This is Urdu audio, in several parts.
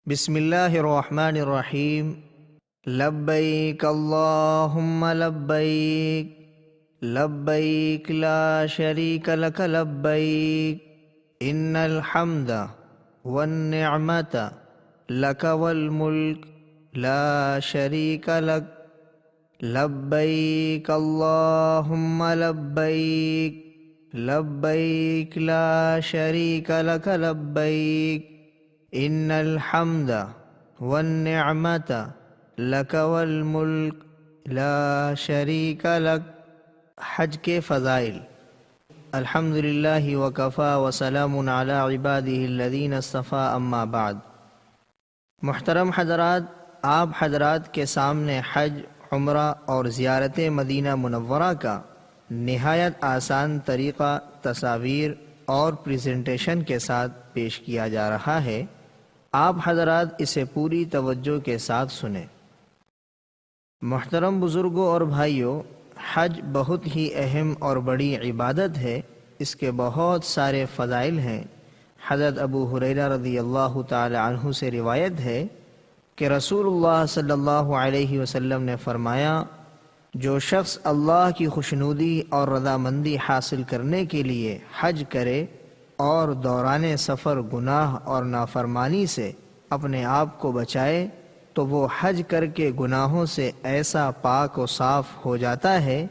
بسم اللہ الرحمن الرحیم۔ لبیک اللہم لبیک، لبیک لا شریک لک لبیک، ان الحمد والنعمت لک والملک لا شریک لک، لبیک اللہم لبیک، لبیک لا شریک لک لبیک، ان الحمد والنعمت لک والملک لا شریک لک۔ حج کے فضائل۔ الحمدللہ وکفی وسلام علی عبادہ الذین اصطفی، اما بعد۔ محترم حضرات، آپ حضرات کے سامنے حج، عمرہ اور زیارت مدینہ منورہ کا نہایت آسان طریقہ تصاویر اور پریزنٹیشن کے ساتھ پیش کیا جا رہا ہے۔ آپ حضرات اسے پوری توجہ کے ساتھ سنیں۔ محترم بزرگوں اور بھائیوں، حج بہت ہی اہم اور بڑی عبادت ہے۔ اس کے بہت سارے فضائل ہیں۔ حضرت ابو ہریرہ رضی اللہ تعالی عنہ سے روایت ہے کہ رسول اللہ صلی اللہ علیہ وسلم نے فرمایا، جو شخص اللہ کی خوشنودی اور رضامندی حاصل کرنے کے لیے حج کرے اور دوران سفر گناہ اور نافرمانی سے اپنے آپ کو بچائے، تو وہ حج کر کے گناہوں سے ایسا پاک و صاف ہو جاتا ہے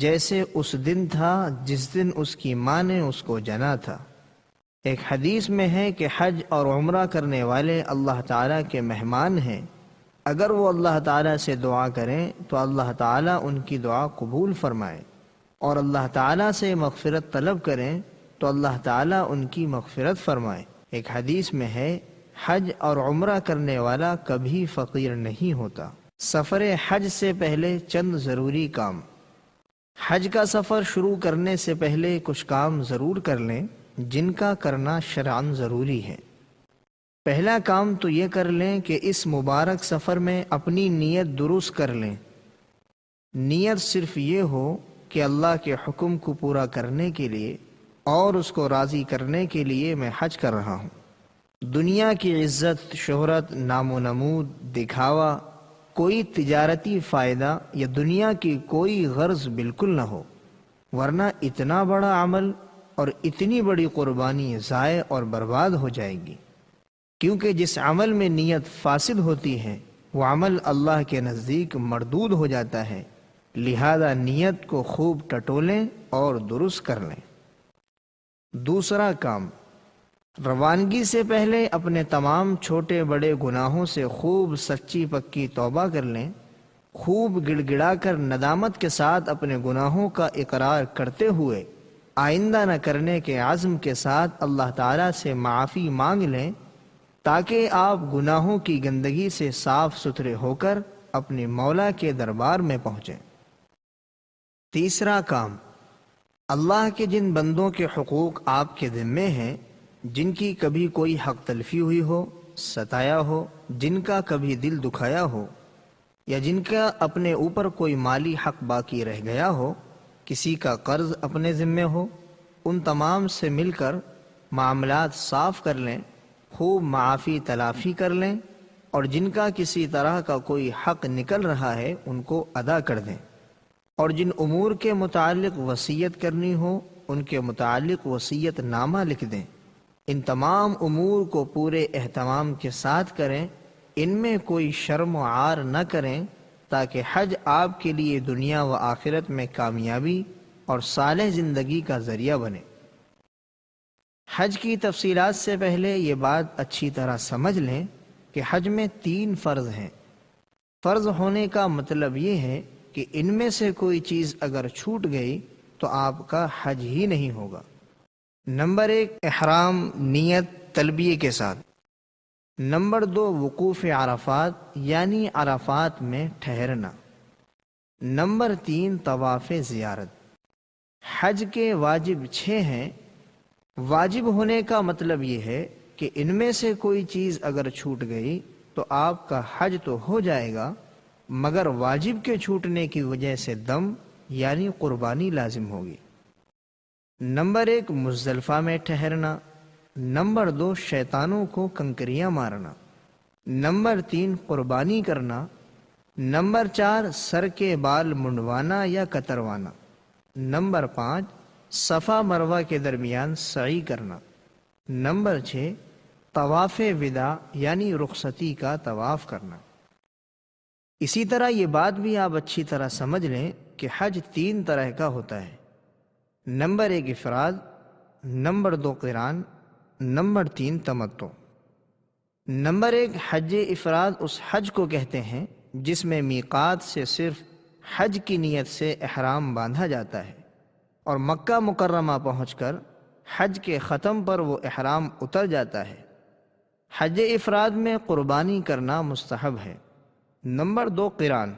جیسے اس دن تھا جس دن اس کی ماں نے اس کو جنا تھا۔ ایک حدیث میں ہے کہ حج اور عمرہ کرنے والے اللہ تعالیٰ کے مہمان ہیں۔ اگر وہ اللہ تعالیٰ سے دعا کریں تو اللہ تعالیٰ ان کی دعا قبول فرمائے، اور اللہ تعالیٰ سے مغفرت طلب کریں تو اللہ تعالیٰ ان کی مغفرت فرمائے۔ ایک حدیث میں ہے، حج اور عمرہ کرنے والا کبھی فقیر نہیں ہوتا۔ سفر حج سے پہلے چند ضروری کام۔ حج کا سفر شروع کرنے سے پہلے کچھ کام ضرور کر لیں جن کا کرنا شرعاً ضروری ہے۔ پہلا کام تو یہ کر لیں کہ اس مبارک سفر میں اپنی نیت درست کر لیں۔ نیت صرف یہ ہو کہ اللہ کے حکم کو پورا کرنے کے لیے اور اس کو راضی کرنے کے لیے میں حج کر رہا ہوں۔ دنیا کی عزت، شہرت، نام و نمود، دکھاوا، کوئی تجارتی فائدہ یا دنیا کی کوئی غرض بالکل نہ ہو، ورنہ اتنا بڑا عمل اور اتنی بڑی قربانی ضائع اور برباد ہو جائے گی، کیونکہ جس عمل میں نیت فاسد ہوتی ہے وہ عمل اللہ کے نزدیک مردود ہو جاتا ہے۔ لہذا نیت کو خوب ٹٹولیں اور درست کر لیں۔ دوسرا کام، روانگی سے پہلے اپنے تمام چھوٹے بڑے گناہوں سے خوب سچی پکی توبہ کر لیں۔ خوب گڑ گڑا کر ندامت کے ساتھ اپنے گناہوں کا اقرار کرتے ہوئے آئندہ نہ کرنے کے عزم کے ساتھ اللہ تعالیٰ سے معافی مانگ لیں، تاکہ آپ گناہوں کی گندگی سے صاف ستھرے ہو کر اپنے مولا کے دربار میں پہنچیں۔ تیسرا کام، اللہ کے جن بندوں کے حقوق آپ کے ذمے ہیں، جن کی کبھی کوئی حق تلفی ہوئی ہو، ستایا ہو، جن کا کبھی دل دکھایا ہو، یا جن کا اپنے اوپر کوئی مالی حق باقی رہ گیا ہو، کسی کا قرض اپنے ذمے ہو، ان تمام سے مل کر معاملات صاف کر لیں، خوب معافی تلافی کر لیں، اور جن کا کسی طرح کا کوئی حق نکل رہا ہے ان کو ادا کر دیں، اور جن امور کے متعلق وصیت کرنی ہو ان کے متعلق وصیت نامہ لکھ دیں۔ ان تمام امور کو پورے اہتمام کے ساتھ کریں، ان میں کوئی شرم و عار نہ کریں، تاکہ حج آپ کے لیے دنیا و آخرت میں کامیابی اور صالح زندگی کا ذریعہ بنے۔ حج کی تفصیلات سے پہلے یہ بات اچھی طرح سمجھ لیں کہ حج میں 3 فرض ہیں۔ فرض ہونے کا مطلب یہ ہے کہ ان میں سے کوئی چیز اگر چھوٹ گئی تو آپ کا حج ہی نہیں ہوگا۔ نمبر 1، احرام، نیت، تلبیہ کے ساتھ۔ نمبر 2، وقوف عرفات یعنی عرفات میں ٹھہرنا۔ نمبر 3، طواف زیارت۔ حج کے واجب 6 ہیں۔ واجب ہونے کا مطلب یہ ہے کہ ان میں سے کوئی چیز اگر چھوٹ گئی تو آپ کا حج تو ہو جائے گا، مگر واجب کے چھوٹنے کی وجہ سے دم یعنی قربانی لازم ہوگی۔ نمبر 1، مزدلفہ میں ٹھہرنا۔ نمبر 2، شیطانوں کو کنکریاں مارنا۔ نمبر 3 قربانی کرنا، نمبر 4 سر کے بال منڈوانا یا کتروانا، نمبر 5 صفا مروہ کے درمیان سعی کرنا، نمبر 6 طواف وداع یعنی رخصتی کا طواف کرنا۔ اسی طرح یہ بات بھی آپ اچھی طرح سمجھ لیں کہ حج 3 طرح کا ہوتا ہے۔ نمبر 1 افراد، نمبر 2 قران، نمبر 3 تمتع۔ نمبر 1 حج افراد اس حج کو کہتے ہیں جس میں میقات سے صرف حج کی نیت سے احرام باندھا جاتا ہے اور مکہ مکرمہ پہنچ کر حج کے ختم پر وہ احرام اتر جاتا ہے۔ حج افراد میں قربانی کرنا مستحب ہے۔ نمبر 2 قران۔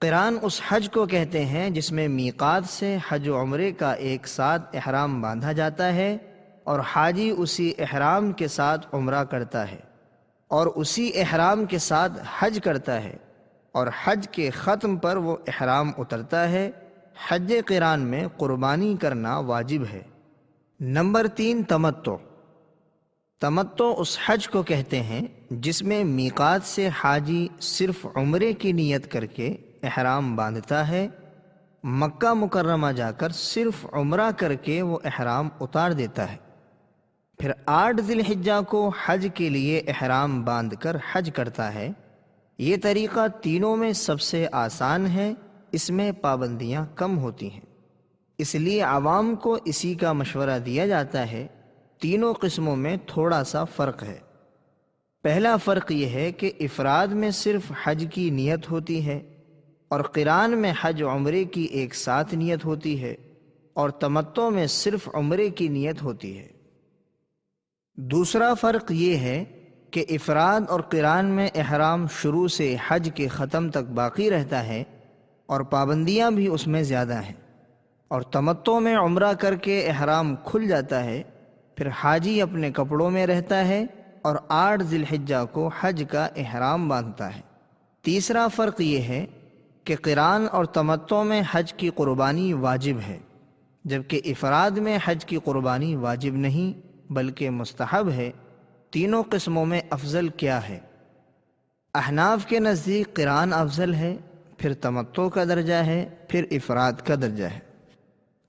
قران اس حج کو کہتے ہیں جس میں میقات سے حج و عمرے کا ایک ساتھ احرام باندھا جاتا ہے اور حاجی اسی احرام کے ساتھ عمرہ کرتا ہے اور اسی احرام کے ساتھ حج کرتا ہے اور حج کے ختم پر وہ احرام اترتا ہے۔ حج قران میں قربانی کرنا واجب ہے۔ نمبر 3 تمتع۔ تمتع اس حج کو کہتے ہیں جس میں میقات سے حاجی صرف عمرے کی نیت کر کے احرام باندھتا ہے، مکہ مکرمہ جا کر صرف عمرہ کر کے وہ احرام اتار دیتا ہے، پھر 8 ذی الحجہ کو حج کے لیے احرام باندھ کر حج کرتا ہے۔ یہ طریقہ تینوں میں سب سے آسان ہے، اس میں پابندیاں کم ہوتی ہیں، اس لیے عوام کو اسی کا مشورہ دیا جاتا ہے۔ تینوں قسموں میں تھوڑا سا فرق ہے۔ پہلا فرق یہ ہے کہ افراد میں صرف حج کی نیت ہوتی ہے اور قران میں حج عمرے کی ایک ساتھ نیت ہوتی ہے اور تمتع میں صرف عمرے کی نیت ہوتی ہے۔ دوسرا فرق یہ ہے کہ افراد اور قران میں احرام شروع سے حج کے ختم تک باقی رہتا ہے اور پابندیاں بھی اس میں زیادہ ہیں، اور تمتع میں عمرہ کر کے احرام کھل جاتا ہے، پھر حاجی اپنے کپڑوں میں رہتا ہے اور 8 ذی الحجہ کو حج کا احرام باندھتا ہے۔ تیسرا فرق یہ ہے کہ قران اور تمتع میں حج کی قربانی واجب ہے، جبکہ افراد میں حج کی قربانی واجب نہیں بلکہ مستحب ہے۔ تینوں قسموں میں افضل کیا ہے؟ احناف کے نزدیک قران افضل ہے، پھر تمتع کا درجہ ہے، پھر افراد کا درجہ ہے۔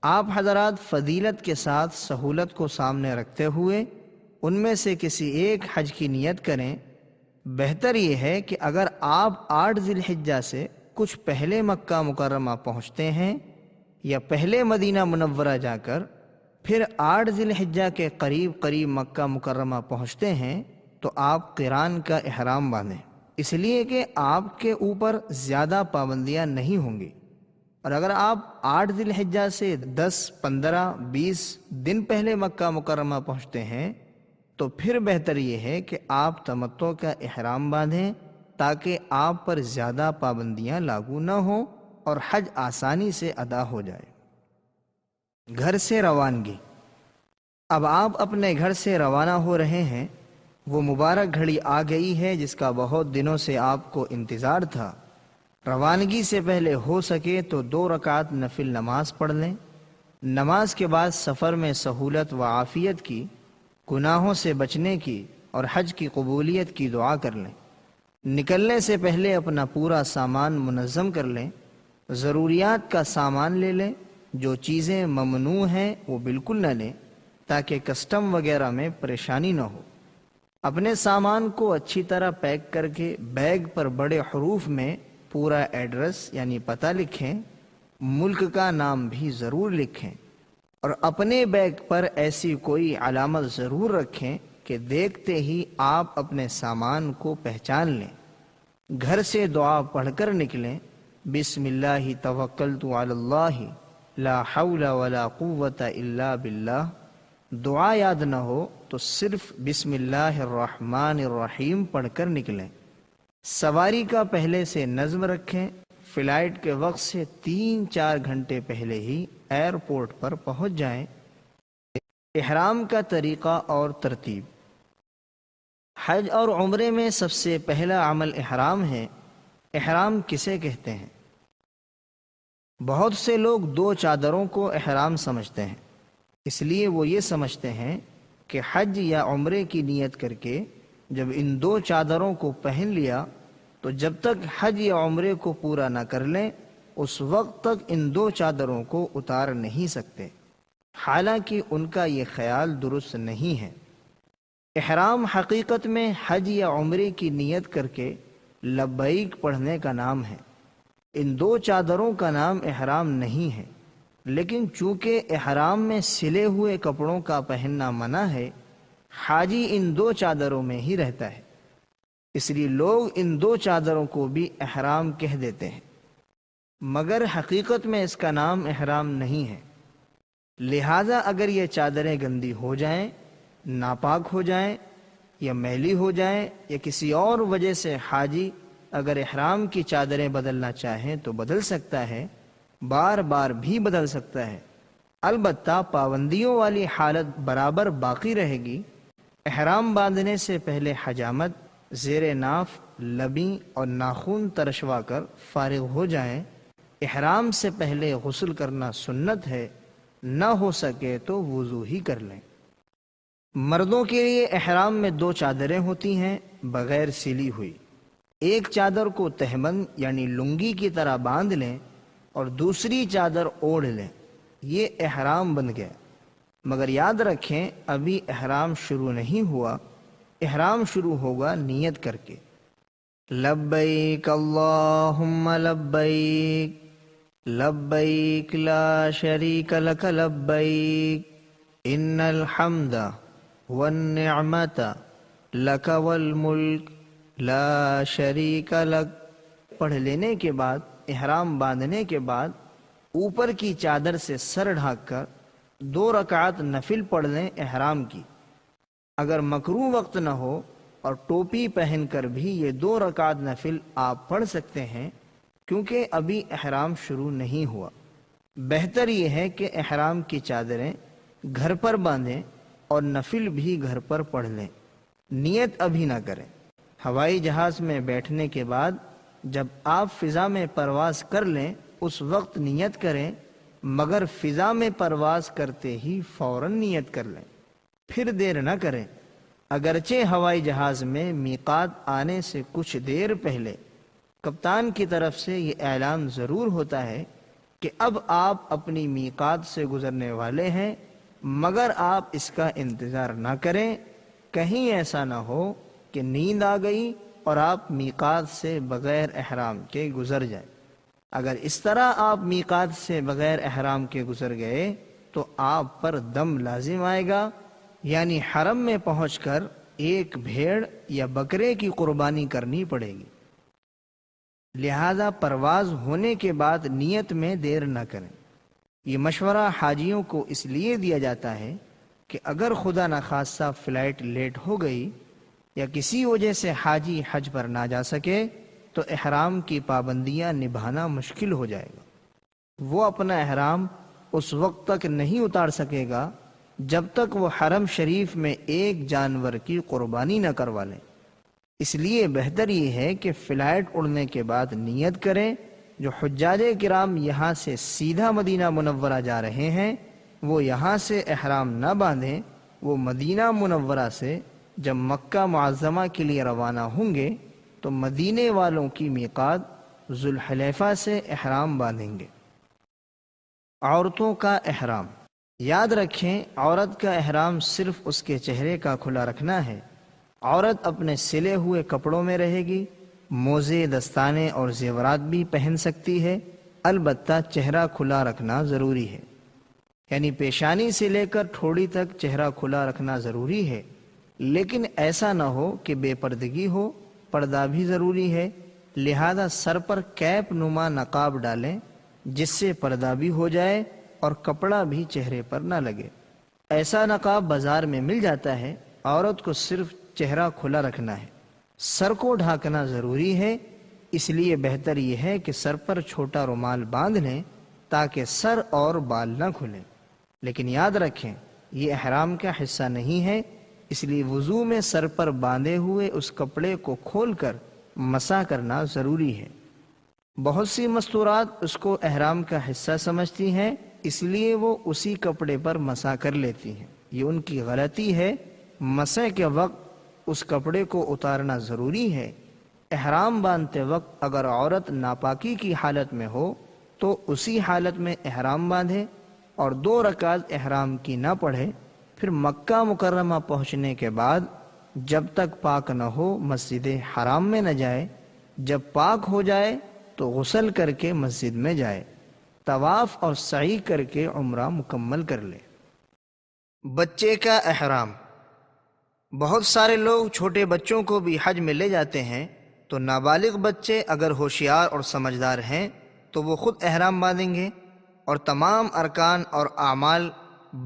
آپ حضرات فضیلت کے ساتھ سہولت کو سامنے رکھتے ہوئے ان میں سے کسی ایک حج کی نیت کریں۔ بہتر یہ ہے کہ اگر آپ 8 ذی الحجہ سے کچھ پہلے مکہ مکرمہ پہنچتے ہیں یا پہلے مدینہ منورہ جا کر پھر 8 ذی الحجہ کے قریب قریب مکہ مکرمہ پہنچتے ہیں تو آپ قران کا احرام باندھیں، اس لیے کہ آپ کے اوپر زیادہ پابندیاں نہیں ہوں گی۔ اور اگر آپ 8 ذی الحجہ سے 10، 15، 20 دن پہلے مکہ مکرمہ پہنچتے ہیں تو پھر بہتر یہ ہے کہ آپ تمتع کا احرام باندھیں تاکہ آپ پر زیادہ پابندیاں لاگو نہ ہوں اور حج آسانی سے ادا ہو جائے۔ گھر سے روانگی۔ اب آپ اپنے گھر سے روانہ ہو رہے ہیں، وہ مبارک گھڑی آ گئی ہے جس کا بہت دنوں سے آپ کو انتظار تھا۔ روانگی سے پہلے ہو سکے تو 2 رکعت نفل نماز پڑھ لیں۔ نماز کے بعد سفر میں سہولت و عافیت کی، گناہوں سے بچنے کی اور حج کی قبولیت کی دعا کر لیں۔ نکلنے سے پہلے اپنا پورا سامان منظم کر لیں۔ ضروریات کا سامان لے لیں، جو چیزیں ممنوع ہیں وہ بالکل نہ لیں تاکہ کسٹم وغیرہ میں پریشانی نہ ہو۔ اپنے سامان کو اچھی طرح پیک کر کے بیگ پر بڑے حروف میں پورا ایڈریس یعنی پتہ لکھیں، ملک کا نام بھی ضرور لکھیں، اور اپنے بیگ پر ایسی کوئی علامت ضرور رکھیں کہ دیکھتے ہی آپ اپنے سامان کو پہچان لیں۔ گھر سے دعا پڑھ کر نکلیں۔ بسم اللہ توکلت علی اللہ لا حول ولا قوت الا باللہ۔ دعا یاد نہ ہو تو صرف بسم اللہ الرحمن الرحیم پڑھ کر نکلیں۔ سواری کا پہلے سے نظم رکھیں۔ فلائٹ کے وقت سے 3-4 گھنٹے پہلے ہی ایئرپورٹ پر پہنچ جائیں۔ احرام کا طریقہ اور ترتیب۔ حج اور عمرے میں سب سے پہلا عمل احرام ہے۔ احرام کسے کہتے ہیں؟ بہت سے لوگ 2 چادروں کو احرام سمجھتے ہیں، اس لیے وہ یہ سمجھتے ہیں کہ حج یا عمرے کی نیت کر کے جب ان دو چادروں کو پہن لیا تو جب تک حج یا عمرے کو پورا نہ کر لیں اس وقت تک ان دو چادروں کو اتار نہیں سکتے، حالانکہ ان کا یہ خیال درست نہیں ہے۔ احرام حقیقت میں حج یا عمرے کی نیت کر کے لبیک پڑھنے کا نام ہے۔ ان دو چادروں کا نام احرام نہیں ہے، لیکن چونکہ احرام میں سلے ہوئے کپڑوں کا پہننا منع ہے، حاجی ان دو چادروں میں ہی رہتا ہے، اس لیے لوگ ان دو چادروں کو بھی احرام کہہ دیتے ہیں، مگر حقیقت میں اس کا نام احرام نہیں ہے۔ لہٰذا اگر یہ چادریں گندی ہو جائیں، ناپاک ہو جائیں یا میلی ہو جائیں یا کسی اور وجہ سے حاجی اگر احرام کی چادریں بدلنا چاہیں تو بدل سکتا ہے، بار بار بھی بدل سکتا ہے، البتہ پابندیوں والی حالت برابر باقی رہے گی۔ احرام باندھنے سے پہلے حجامت، زیر ناف، لبیں اور ناخن ترشوا کر فارغ ہو جائیں۔ احرام سے پہلے غسل کرنا سنت ہے، نہ ہو سکے تو وضو ہی کر لیں۔ مردوں کے لیے احرام میں دو چادریں ہوتی ہیں بغیر سلی ہوئی، ایک چادر کو تہبند یعنی لنگی کی طرح باندھ لیں اور دوسری چادر اوڑھ لیں، یہ احرام بن گیا۔ مگر یاد رکھیں ابھی احرام شروع نہیں ہوا، احرام شروع ہوگا نیت کر کے۔ لبیک اللہم لبیک لبیک لا شریک لک لبیک ان الحمد والنعمت لک والملک لا شریک لک۔ پڑھ لینے کے بعد، احرام باندھنے کے بعد اوپر کی چادر سے سر ڈھانک کر 2 رکعت نفل پڑھ لیں احرام کی۔ اگر مکروہ وقت نہ ہو اور ٹوپی پہن کر بھی یہ 2 رکعت نفل آپ پڑھ سکتے ہیں، کیونکہ ابھی احرام شروع نہیں ہوا۔ بہتر یہ ہے کہ احرام کی چادریں گھر پر باندھیں اور نفل بھی گھر پر پڑھ لیں، نیت ابھی نہ کریں۔ ہوائی جہاز میں بیٹھنے کے بعد جب آپ فضا میں پرواز کر لیں اس وقت نیت کریں، مگر فضا میں پرواز کرتے ہی فوراً نیت کر لیں، پھر دیر نہ کریں۔ اگرچہ ہوائی جہاز میں میقات آنے سے کچھ دیر پہلے کپتان کی طرف سے یہ اعلان ضرور ہوتا ہے کہ اب آپ اپنی میقات سے گزرنے والے ہیں، مگر آپ اس کا انتظار نہ کریں، کہیں ایسا نہ ہو کہ نیند آ گئی اور آپ میقات سے بغیر احرام کے گزر جائیں۔ اگر اس طرح آپ میقات سے بغیر احرام کے گزر گئے تو آپ پر دم لازم آئے گا، یعنی حرم میں پہنچ کر ایک بھیڑ یا بکرے کی قربانی کرنی پڑے گی۔ لہذا پرواز ہونے کے بعد نیت میں دیر نہ کریں۔ یہ مشورہ حاجیوں کو اس لیے دیا جاتا ہے کہ اگر خدا نخواستہ فلائٹ لیٹ ہو گئی یا کسی وجہ سے حاجی حج پر نہ جا سکے تو احرام کی پابندیاں نبھانا مشکل ہو جائے گا۔ وہ اپنا احرام اس وقت تک نہیں اتار سکے گا جب تک وہ حرم شریف میں ایک جانور کی قربانی نہ کروا لیں۔ اس لیے بہتر یہ ہے کہ فلائٹ اڑنے کے بعد نیت کریں۔ جو حجاج کرام یہاں سے سیدھا مدینہ منورہ جا رہے ہیں وہ یہاں سے احرام نہ باندھیں، وہ مدینہ منورہ سے جب مکہ معظمہ کے لیے روانہ ہوں گے تو مدینے والوں کی میقات ذوالحلیفہ سے احرام باندھیں گے۔ عورتوں کا احرام۔ یاد رکھیں عورت کا احرام صرف اس کے چہرے کا کھلا رکھنا ہے۔ عورت اپنے سلے ہوئے کپڑوں میں رہے گی، موزے، دستانے اور زیورات بھی پہن سکتی ہے، البتہ چہرہ کھلا رکھنا ضروری ہے، یعنی پیشانی سے لے کر ٹھوڑی تک چہرہ کھلا رکھنا ضروری ہے، لیکن ایسا نہ ہو کہ بے پردگی ہو، پردہ بھی ضروری ہے۔ لہذا سر پر کیپ نما نقاب ڈالیں جس سے پردہ بھی ہو جائے اور کپڑا بھی چہرے پر نہ لگے۔ ایسا نقاب بازار میں مل جاتا ہے۔ عورت کو صرف چہرہ کھلا رکھنا ہے، سر کو ڈھانکنا ضروری ہے، اس لیے بہتر یہ ہے کہ سر پر چھوٹا رومال باندھ لیں تاکہ سر اور بال نہ کھلیں۔ لیکن یاد رکھیں یہ احرام کا حصہ نہیں ہے، اس لیے وضو میں سر پر باندھے ہوئے اس کپڑے کو کھول کر مسح کرنا ضروری ہے۔ بہت سی مستورات اس کو احرام کا حصہ سمجھتی ہیں، اس لیے وہ اسی کپڑے پر مسح کر لیتی ہیں، یہ ان کی غلطی ہے۔ مسح کے وقت اس کپڑے کو اتارنا ضروری ہے۔ احرام باندھتے وقت اگر عورت ناپاکی کی حالت میں ہو تو اسی حالت میں احرام باندھے اور 2 رکعت احرام کی نہ پڑھے، پھر مکہ مکرمہ پہنچنے کے بعد جب تک پاک نہ ہو مسجد حرام میں نہ جائے، جب پاک ہو جائے تو غسل کر کے مسجد میں جائے، طواف اور سعی کر کے عمرہ مکمل کر لے۔ بچے کا احرام۔ بہت سارے لوگ چھوٹے بچوں کو بھی حج میں لے جاتے ہیں، تو نابالغ بچے اگر ہوشیار اور سمجھدار ہیں تو وہ خود احرام باندھیں گے اور تمام ارکان اور اعمال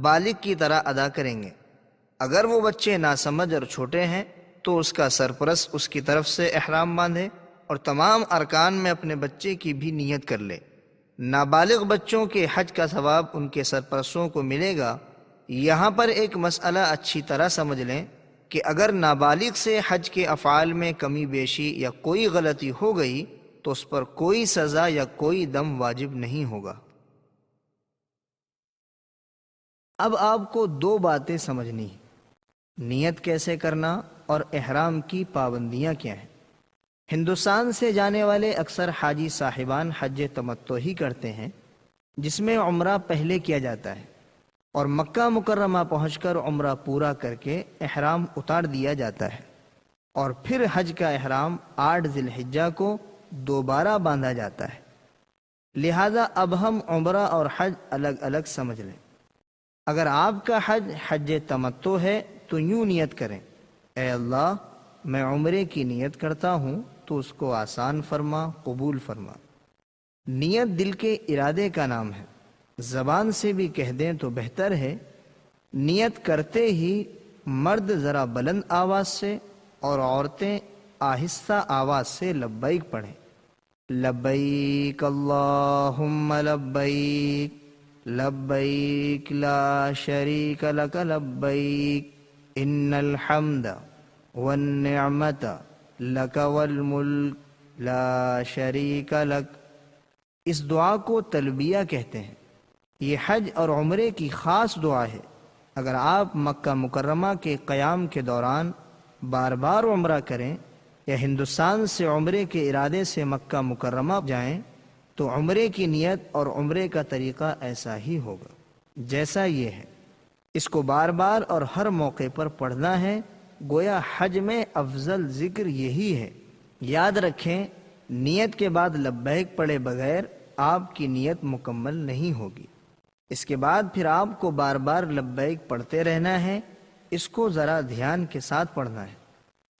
بالغ کی طرح ادا کریں گے۔ اگر وہ بچے ناسمجھ اور چھوٹے ہیں تو اس کا سرپرست اس کی طرف سے احرام باندھے اور تمام ارکان میں اپنے بچے کی بھی نیت کر لے۔ نابالغ بچوں کے حج کا ثواب ان کے سرپرستوں کو ملے گا۔ یہاں پر ایک مسئلہ اچھی طرح سمجھ لیں کہ اگر نابالغ سے حج کے افعال میں کمی بیشی یا کوئی غلطی ہو گئی تو اس پر کوئی سزا یا کوئی دم واجب نہیں ہوگا۔ اب آپ کو 2 باتیں سمجھنی ہیں، نیت کیسے کرنا اور احرام کی پابندیاں کیا ہیں۔ ہندوستان سے جانے والے اکثر حاجی صاحبان حج تمتع ہی کرتے ہیں، جس میں عمرہ پہلے کیا جاتا ہے اور مکہ مکرمہ پہنچ کر عمرہ پورا کر کے احرام اتار دیا جاتا ہے، اور پھر حج کا احرام 8 ذی الحجہ کو دوبارہ باندھا جاتا ہے۔ لہذا اب ہم عمرہ اور حج الگ الگ سمجھ لیں۔ اگر آپ کا حج حج تمتع ہے تو یوں نیت کریں، اے اللہ میں عمرے کی نیت کرتا ہوں تو اس کو آسان فرما، قبول فرما۔ نیت دل کے ارادے کا نام ہے، زبان سے بھی کہہ دیں تو بہتر ہے۔ نیت کرتے ہی مرد ذرا بلند آواز سے اور عورتیں آہستہ آواز سے لبیک پڑھیں۔ لبیک اللہم لبیک لبیک لا شریک لک لبیک ان الحمد والنعمت لک والملک لا شریک لک۔ اس دعا کو تلبیہ کہتے ہیں۔ یہ حج اور عمرے کی خاص دعا ہے۔ اگر آپ مکہ مکرمہ کے قیام کے دوران بار بار عمرہ کریں یا ہندوستان سے عمرے کے ارادے سے مکہ مکرمہ جائیں تو عمرے کی نیت اور عمرے کا طریقہ ایسا ہی ہوگا جیسا یہ ہے۔ اس کو بار بار اور ہر موقع پر پڑھنا ہے، گویا حج میں افضل ذکر یہی ہے۔ یاد رکھیں، نیت کے بعد لبیک پڑھے بغیر آپ کی نیت مکمل نہیں ہوگی۔ اس کے بعد پھر آپ کو بار بار لبیک پڑھتے رہنا ہے۔ اس کو ذرا دھیان کے ساتھ پڑھنا ہے۔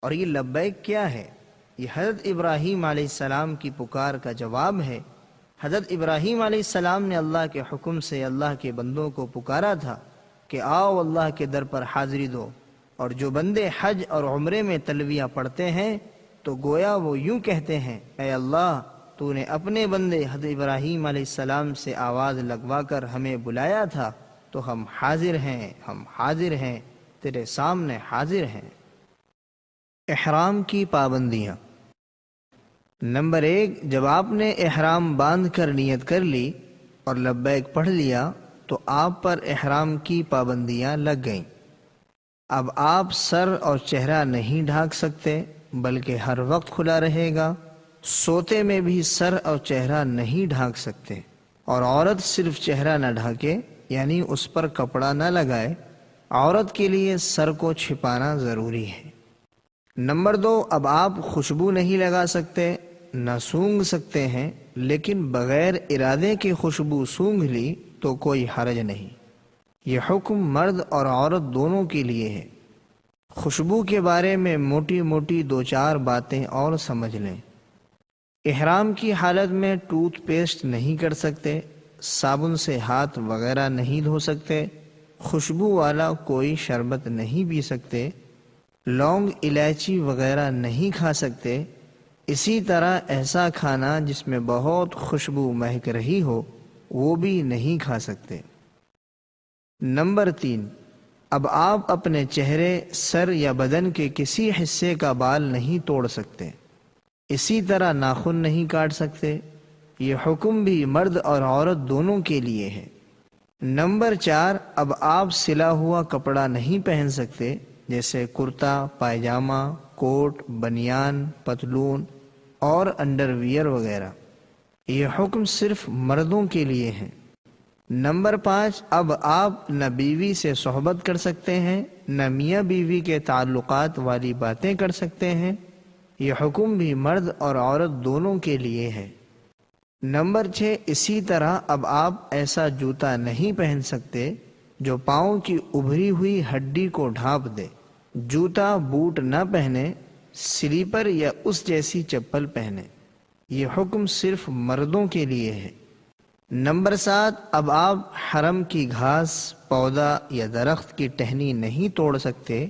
اور یہ لبیک کیا ہے؟ یہ حضرت ابراہیم علیہ السلام کی پکار کا جواب ہے۔ حضرت ابراہیم علیہ السلام نے اللہ کے حکم سے اللہ کے بندوں کو پکارا تھا کہ آؤ اللہ کے در پر حاضری دو، اور جو بندے حج اور عمرے میں تلبیہ پڑھتے ہیں تو گویا وہ یوں کہتے ہیں، اے اللہ تو نے اپنے بندے حضرت ابراہیم علیہ السلام سے آواز لگوا کر ہمیں بلایا تھا، تو ہم حاضر ہیں، ہم حاضر ہیں، تیرے سامنے حاضر ہیں۔ احرام کی پابندیاں۔ نمبر 1، جب آپ نے احرام باندھ کر نیت کر لی اور لبیک پڑھ لیا تو آپ پر احرام کی پابندیاں لگ گئیں۔ اب آپ سر اور چہرہ نہیں ڈھانک سکتے بلکہ ہر وقت کھلا رہے گا۔ سوتے میں بھی سر اور چہرہ نہیں ڈھانک سکتے، اور عورت صرف چہرہ نہ ڈھانکے یعنی اس پر کپڑا نہ لگائے۔ عورت کے لیے سر کو چھپانا ضروری ہے۔ نمبر 2، اب آپ خوشبو نہیں لگا سکتے، نہ سونگھ سکتے ہیں، لیکن بغیر ارادے کے خوشبو سونگھ لی تو کوئی حرج نہیں۔ یہ حکم مرد اور عورت دونوں کے لیے ہے۔ خوشبو کے بارے میں موٹی موٹی 2-4 باتیں اور سمجھ لیں۔ احرام کی حالت میں ٹوتھ پیسٹ نہیں کر سکتے، صابن سے ہاتھ وغیرہ نہیں دھو سکتے، خوشبو والا کوئی شربت نہیں پی سکتے، لونگ الائچی وغیرہ نہیں کھا سکتے۔ اسی طرح ایسا کھانا جس میں بہت خوشبو مہک رہی ہو وہ بھی نہیں کھا سکتے۔ نمبر 3، اب آپ اپنے چہرے، سر یا بدن کے کسی حصے کا بال نہیں توڑ سکتے، اسی طرح ناخن نہیں کاٹ سکتے۔ یہ حکم بھی مرد اور عورت دونوں کے لیے ہے۔ نمبر 4، اب آپ سلا ہوا کپڑا نہیں پہن سکتے، جیسے کرتا پائجامہ، کوٹ، بنیان، پتلون اور انڈر ویئر وغیرہ۔ یہ حکم صرف مردوں کے لیے ہے۔ نمبر 5، اب آپ نہ بیوی سے صحبت کر سکتے ہیں، نہ میاں بیوی کے تعلقات والی باتیں کر سکتے ہیں۔ یہ حکم بھی مرد اور عورت دونوں کے لیے ہے۔ نمبر 6، اسی طرح اب آپ ایسا جوتا نہیں پہن سکتے جو پاؤں کی ابھری ہوئی ہڈی کو ڈھانپ دے۔ جوتا بوٹ نہ پہنے، سلیپر یا اس جیسی چپل پہنے۔ یہ حکم صرف مردوں کے لیے ہے۔ نمبر 7، اب آپ حرم کی گھاس، پودا یا درخت کی ٹہنی نہیں توڑ سکتے۔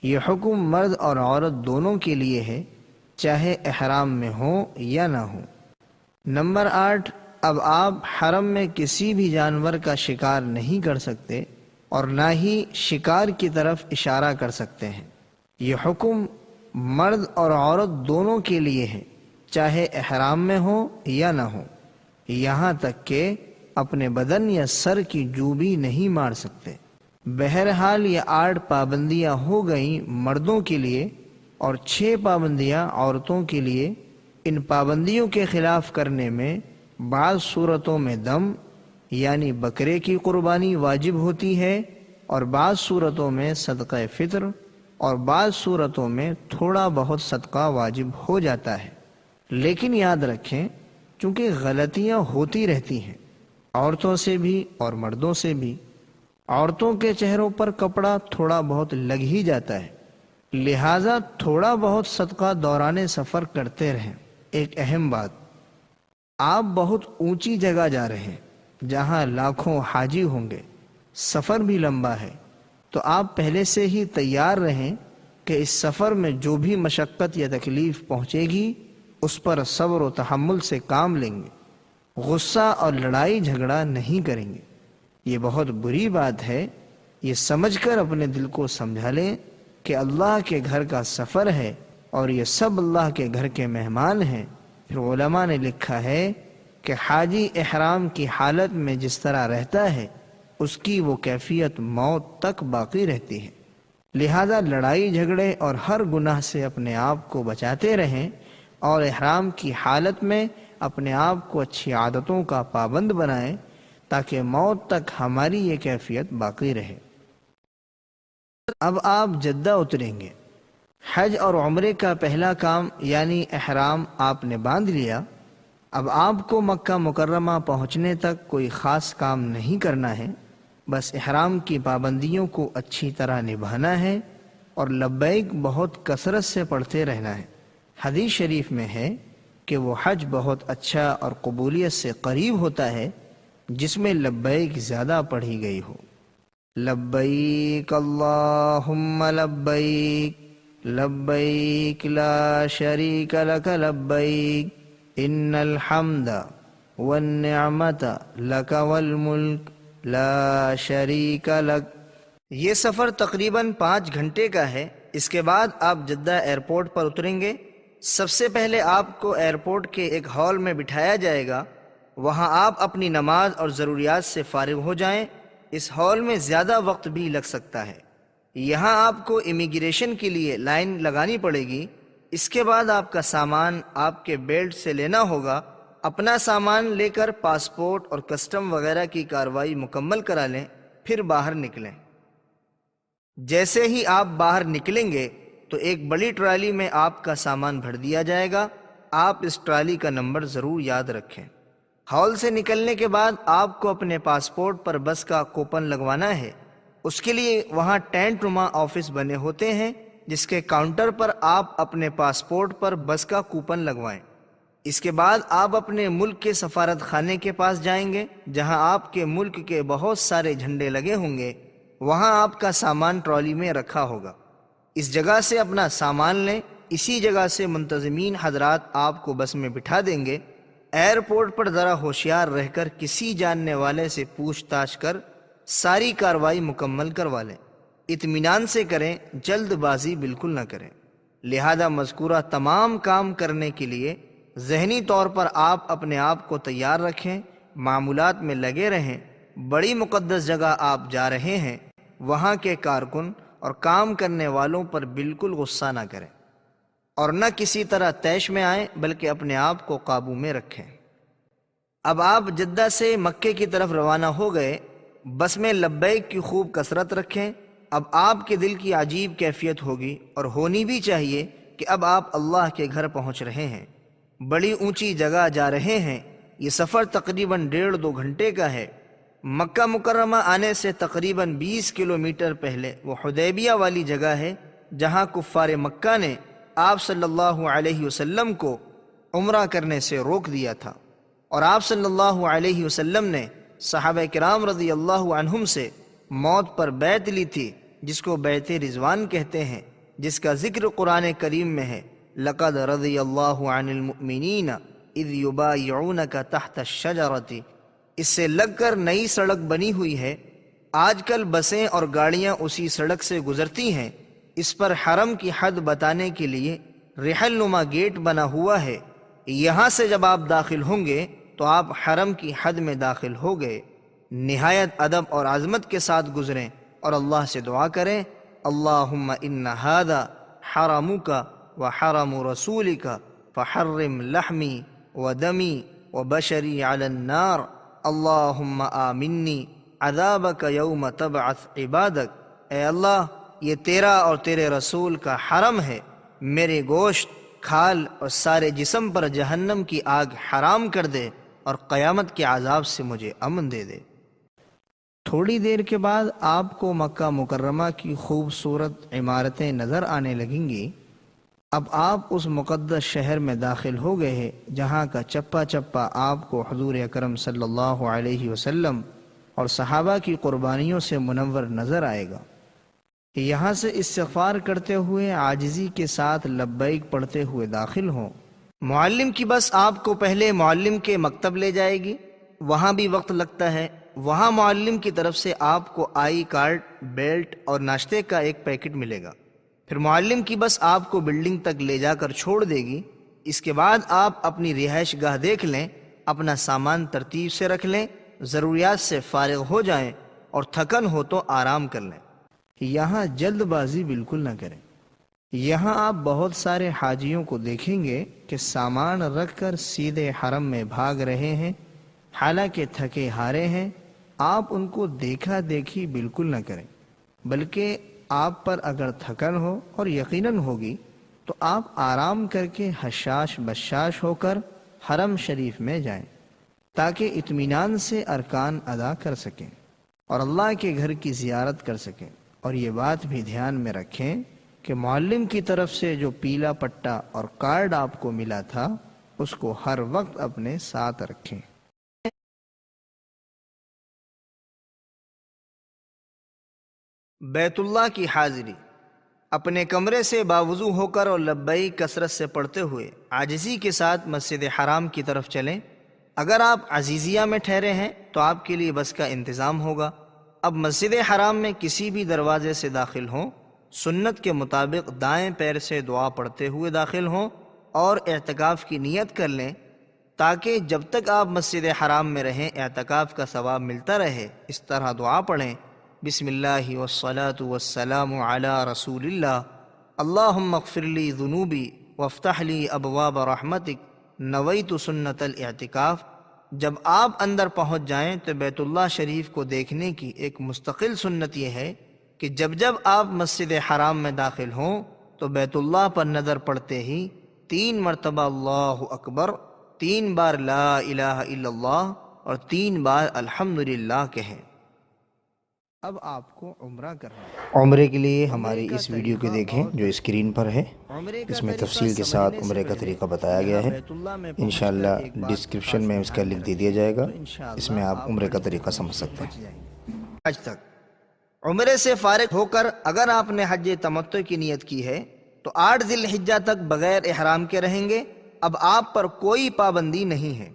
یہ حکم مرد اور عورت دونوں کے لیے ہے، چاہے احرام میں ہوں یا نہ ہوں۔ نمبر 8، اب آپ حرم میں کسی بھی جانور کا شکار نہیں کر سکتے اور نہ ہی شکار کی طرف اشارہ کر سکتے ہیں۔ یہ حکم مرد اور عورت دونوں کے لیے ہے، چاہے احرام میں ہو یا نہ ہو، یہاں تک کہ اپنے بدن یا سر کی جو بھی نہیں مار سکتے۔ بہرحال یہ 8 پابندیاں ہو گئیں مردوں کے لیے اور 6 پابندیاں عورتوں کے لیے۔ ان پابندیوں کے خلاف کرنے میں بعض صورتوں میں دم یعنی بکرے کی قربانی واجب ہوتی ہے، اور بعض صورتوں میں صدقہ فطر، اور بعض صورتوں میں تھوڑا بہت صدقہ واجب ہو جاتا ہے۔ لیکن یاد رکھیں، چونکہ غلطیاں ہوتی رہتی ہیں، عورتوں سے بھی اور مردوں سے بھی۔ عورتوں کے چہروں پر کپڑا تھوڑا بہت لگ ہی جاتا ہے، لہٰذا تھوڑا بہت صدقہ دوران سفر کرتے رہیں۔ ایک اہم بات، آپ بہت اونچی جگہ جا رہے ہیں جہاں لاکھوں حاجی ہوں گے، سفر بھی لمبا ہے، تو آپ پہلے سے ہی تیار رہیں کہ اس سفر میں جو بھی مشقت یا تکلیف پہنچے گی اس پر صبر و تحمل سے کام لیں گے، غصہ اور لڑائی جھگڑا نہیں کریں گے۔ یہ بہت بری بات ہے۔ یہ سمجھ کر اپنے دل کو سمجھا لیں کہ اللہ کے گھر کا سفر ہے اور یہ سب اللہ کے گھر کے مہمان ہیں۔ پھر علماء نے لکھا ہے کہ حاجی احرام کی حالت میں جس طرح رہتا ہے اس کی وہ کیفیت موت تک باقی رہتی ہے۔ لہذا لڑائی جھگڑے اور ہر گناہ سے اپنے آپ کو بچاتے رہیں اور احرام کی حالت میں اپنے آپ کو اچھی عادتوں کا پابند بنائیں تاکہ موت تک ہماری یہ کیفیت باقی رہے۔ اب آپ جدہ اتریں گے۔ حج اور عمرے کا پہلا کام یعنی احرام آپ نے باندھ لیا۔ اب آپ کو مکہ مکرمہ پہنچنے تک کوئی خاص کام نہیں کرنا ہے، بس احرام کی پابندیوں کو اچھی طرح نبھانا ہے اور لبیک بہت کثرت سے پڑھتے رہنا ہے۔ حدیث شریف میں ہے کہ وہ حج بہت اچھا اور قبولیت سے قریب ہوتا ہے جس میں لبیک زیادہ پڑھی گئی ہو۔ لبیک اللہم لبیک لبیک لا شریک لک لبیک ان الحمد والنعمت لک والملک لا شریک لک۔ یہ سفر تقریباً 5 گھنٹے کا ہے۔ اس کے بعد آپ جدہ ایئرپورٹ پر اتریں گے۔ سب سے پہلے آپ کو ایئرپورٹ کے ایک ہال میں بٹھایا جائے گا، وہاں آپ اپنی نماز اور ضروریات سے فارغ ہو جائیں۔ اس ہال میں زیادہ وقت بھی لگ سکتا ہے۔ یہاں آپ کو امیگریشن کے لیے لائن لگانی پڑے گی۔ اس کے بعد آپ کا سامان آپ کے بیلٹ سے لینا ہوگا۔ اپنا سامان لے کر پاسپورٹ اور کسٹم وغیرہ کی کارروائی مکمل کرا لیں، پھر باہر نکلیں۔ جیسے ہی آپ باہر نکلیں گے تو ایک بڑی ٹرالی میں آپ کا سامان بھر دیا جائے گا۔ آپ اس ٹرالی کا نمبر ضرور یاد رکھیں۔ ہال سے نکلنے کے بعد آپ کو اپنے پاسپورٹ پر بس کا کوپن لگوانا ہے۔ اس کے لیے وہاں ٹینٹ نما آفس بنے ہوتے ہیں جس کے کاؤنٹر پر آپ اپنے پاسپورٹ پر بس کا کوپن لگوائیں۔ اس کے بعد آپ اپنے ملک کے سفارت خانے کے پاس جائیں گے جہاں آپ کے ملک کے بہت سارے جھنڈے لگے ہوں گے۔ وہاں آپ کا سامان ٹرالی میں رکھا ہوگا۔ اس جگہ سے اپنا سامان لیں۔ اسی جگہ سے منتظمین حضرات آپ کو بس میں بٹھا دیں گے۔ ایئرپورٹ پر ذرا ہوشیار رہ کر کسی جاننے والے سے پوچھ تاچھ کر ساری کارروائی مکمل کروا لیں۔ اطمینان سے کریں، جلد بازی بالکل نہ کریں۔ لہذا مذکورہ تمام کام کرنے کے لیے ذہنی طور پر آپ اپنے آپ کو تیار رکھیں، معمولات میں لگے رہیں۔ بڑی مقدس جگہ آپ جا رہے ہیں، وہاں کے کارکن اور کام کرنے والوں پر بالکل غصہ نہ کریں اور نہ کسی طرح طیش میں آئیں بلکہ اپنے آپ کو قابو میں رکھیں۔ اب آپ جدہ سے مکے کی طرف روانہ ہو گئے، بس میں لبیک کی خوب کثرت رکھیں۔ اب آپ کے دل کی عجیب کیفیت ہوگی اور ہونی بھی چاہیے کہ اب آپ اللہ کے گھر پہنچ رہے ہیں، بڑی اونچی جگہ جا رہے ہیں۔ یہ سفر تقریباً 1.5-2 گھنٹے کا ہے۔ مکہ مکرمہ آنے سے تقریباً 20 کلومیٹر پہلے وہ حدیبیہ والی جگہ ہے جہاں کفار مکہ نے آپ صلی اللہ علیہ وسلم کو عمرہ کرنے سے روک دیا تھا، اور آپ صلی اللہ علیہ وسلم نے صحابہ کرام رضی اللہ عنہم سے موت پر بیعت لی تھی، جس کو بیعت رضوان کہتے ہیں، جس کا ذکر قرآن کریم میں ہے۔ لقد رضی اللہ عن المؤمنین اذ یبایعونک تحت الشجرۃ۔ اس سے لگ کر نئی سڑک بنی ہوئی ہے، آج کل بسیں اور گاڑیاں اسی سڑک سے گزرتی ہیں۔ اس پر حرم کی حد بتانے کے لیے رحل نما گیٹ بنا ہوا ہے، یہاں سے جب آپ داخل ہوں گے تو آپ حرم کی حد میں داخل ہو گئے۔ نہایت ادب اور عظمت کے ساتھ گزریں اور اللہ سے دعا کریں، اللہم ان ھذا حرمک وحرم رسولک فحرم لحمی ودمی وبشری علی النار، اللہم آمنی عذابک یوم تبعث عبادک۔ اے اللہ، یہ تیرا اور تیرے رسول کا حرم ہے، میرے گوشت، کھال اور سارے جسم پر جہنم کی آگ حرام کر دے اور قیامت کے عذاب سے مجھے امن دے دے۔ تھوڑی دیر کے بعد آپ کو مکہ مکرمہ کی خوبصورت عمارتیں نظر آنے لگیں گی۔ اب آپ اس مقدس شہر میں داخل ہو گئے ہیں جہاں کا چپا چپا آپ کو حضور اکرم صلی اللہ علیہ وسلم اور صحابہ کی قربانیوں سے منور نظر آئے گا۔ یہاں سے استغفار کرتے ہوئے عاجزی کے ساتھ لبیک پڑھتے ہوئے داخل ہوں۔ معلم کی بس آپ کو پہلے معلم کے مکتب لے جائے گی، وہاں بھی وقت لگتا ہے۔ وہاں معلم کی طرف سے آپ کو آئی کارڈ، بیلٹ اور ناشتے کا ایک پیکٹ ملے گا۔ پھر معلم کی بس آپ کو بلڈنگ تک لے جا کر چھوڑ دے گی۔ اس کے بعد آپ اپنی رہائش گاہ دیکھ لیں، اپنا سامان ترتیب سے رکھ لیں، ضروریات سے فارغ ہو جائیں اور تھکن ہو تو آرام کر لیں۔ یہاں جلد بازی بالکل نہ کریں۔ یہاں آپ بہت سارے حاجیوں کو دیکھیں گے کہ سامان رکھ کر سیدھے حرم میں بھاگ رہے ہیں، حالانکہ تھکے ہارے ہیں۔ آپ ان کو دیکھا دیکھی بالکل نہ کریں، بلکہ آپ پر اگر تھکن ہو اور یقیناً ہوگی تو آپ آرام کر کے حشاش بشاش ہو کر حرم شریف میں جائیں تاکہ اطمینان سے ارکان ادا کر سکیں اور اللہ کے گھر کی زیارت کر سکیں۔ اور یہ بات بھی دھیان میں رکھیں کہ معلم کی طرف سے جو پیلا پٹا اور کارڈ آپ کو ملا تھا اس کو ہر وقت اپنے ساتھ رکھیں۔ بیت اللہ کی حاضری۔ اپنے کمرے سے باوضو ہو کر اور لبیک کثرت سے پڑھتے ہوئے عاجزی کے ساتھ مسجد حرام کی طرف چلیں۔ اگر آپ عزیزیہ میں ٹھہرے ہیں تو آپ کے لیے بس کا انتظام ہوگا۔ اب مسجد حرام میں کسی بھی دروازے سے داخل ہوں، سنت کے مطابق دائیں پیر سے دعا پڑھتے ہوئے داخل ہوں اور اعتکاف کی نیت کر لیں تاکہ جب تک آپ مسجد حرام میں رہیں اعتکاف کا ثواب ملتا رہے۔ اس طرح دعا پڑھیں، بسم اللہ والصلاة والسلام علی رسول اللہ، اللہم اغفر لی ذنوبی وافتح لی ابواب رحمتک، نویت سنت الاعتکاف۔ جب آپ اندر پہنچ جائیں تو بیت اللہ شریف کو دیکھنے کی ایک مستقل سنت یہ ہے کہ جب جب آپ مسجد حرام میں داخل ہوں تو بیت اللہ پر نظر پڑتے ہی 3 مرتبہ اللہ اکبر، 3 بار لا الہ الا اللہ اور 3 بار الحمدللہ کہیں۔ اب آپ کو عمرہ کرنا ہے۔ عمرے کے لیے ہماری اس ویڈیو کو دیکھیں جو اسکرین پر ہے، اس میں تفصیل کے ساتھ عمرے کا طریقہ بتایا گیا ہے۔ انشاءاللہ ڈسکرپشن میں اس کا لنک دے دیا جائے گا، اس میں آپ عمرے کا طریقہ سمجھ سکتے ہیں۔ حج تک عمرے سے فارغ ہو کر اگر آپ نے حج تمتع کی نیت کی ہے تو 8 ذی الحجہ تک بغیر احرام کے رہیں گے۔ اب آپ پر کوئی پابندی نہیں ہے۔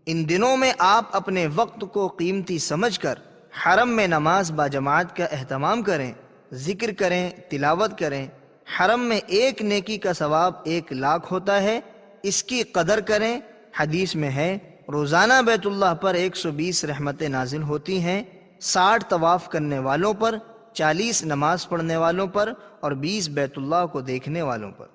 ان دنوں میں آپ اپنے وقت کو قیمتی سمجھ کر حرم میں نماز باجماعت کا اہتمام کریں، ذکر کریں، تلاوت کریں۔ حرم میں ایک نیکی کا ثواب 1 لاکھ ہوتا ہے، اس کی قدر کریں۔ حدیث میں ہے روزانہ بیت اللہ پر 120 رحمتیں نازل ہوتی ہیں، 60 طواف کرنے والوں پر 40 نماز پڑھنے والوں پر اور 20 بیت اللہ کو دیکھنے والوں پر۔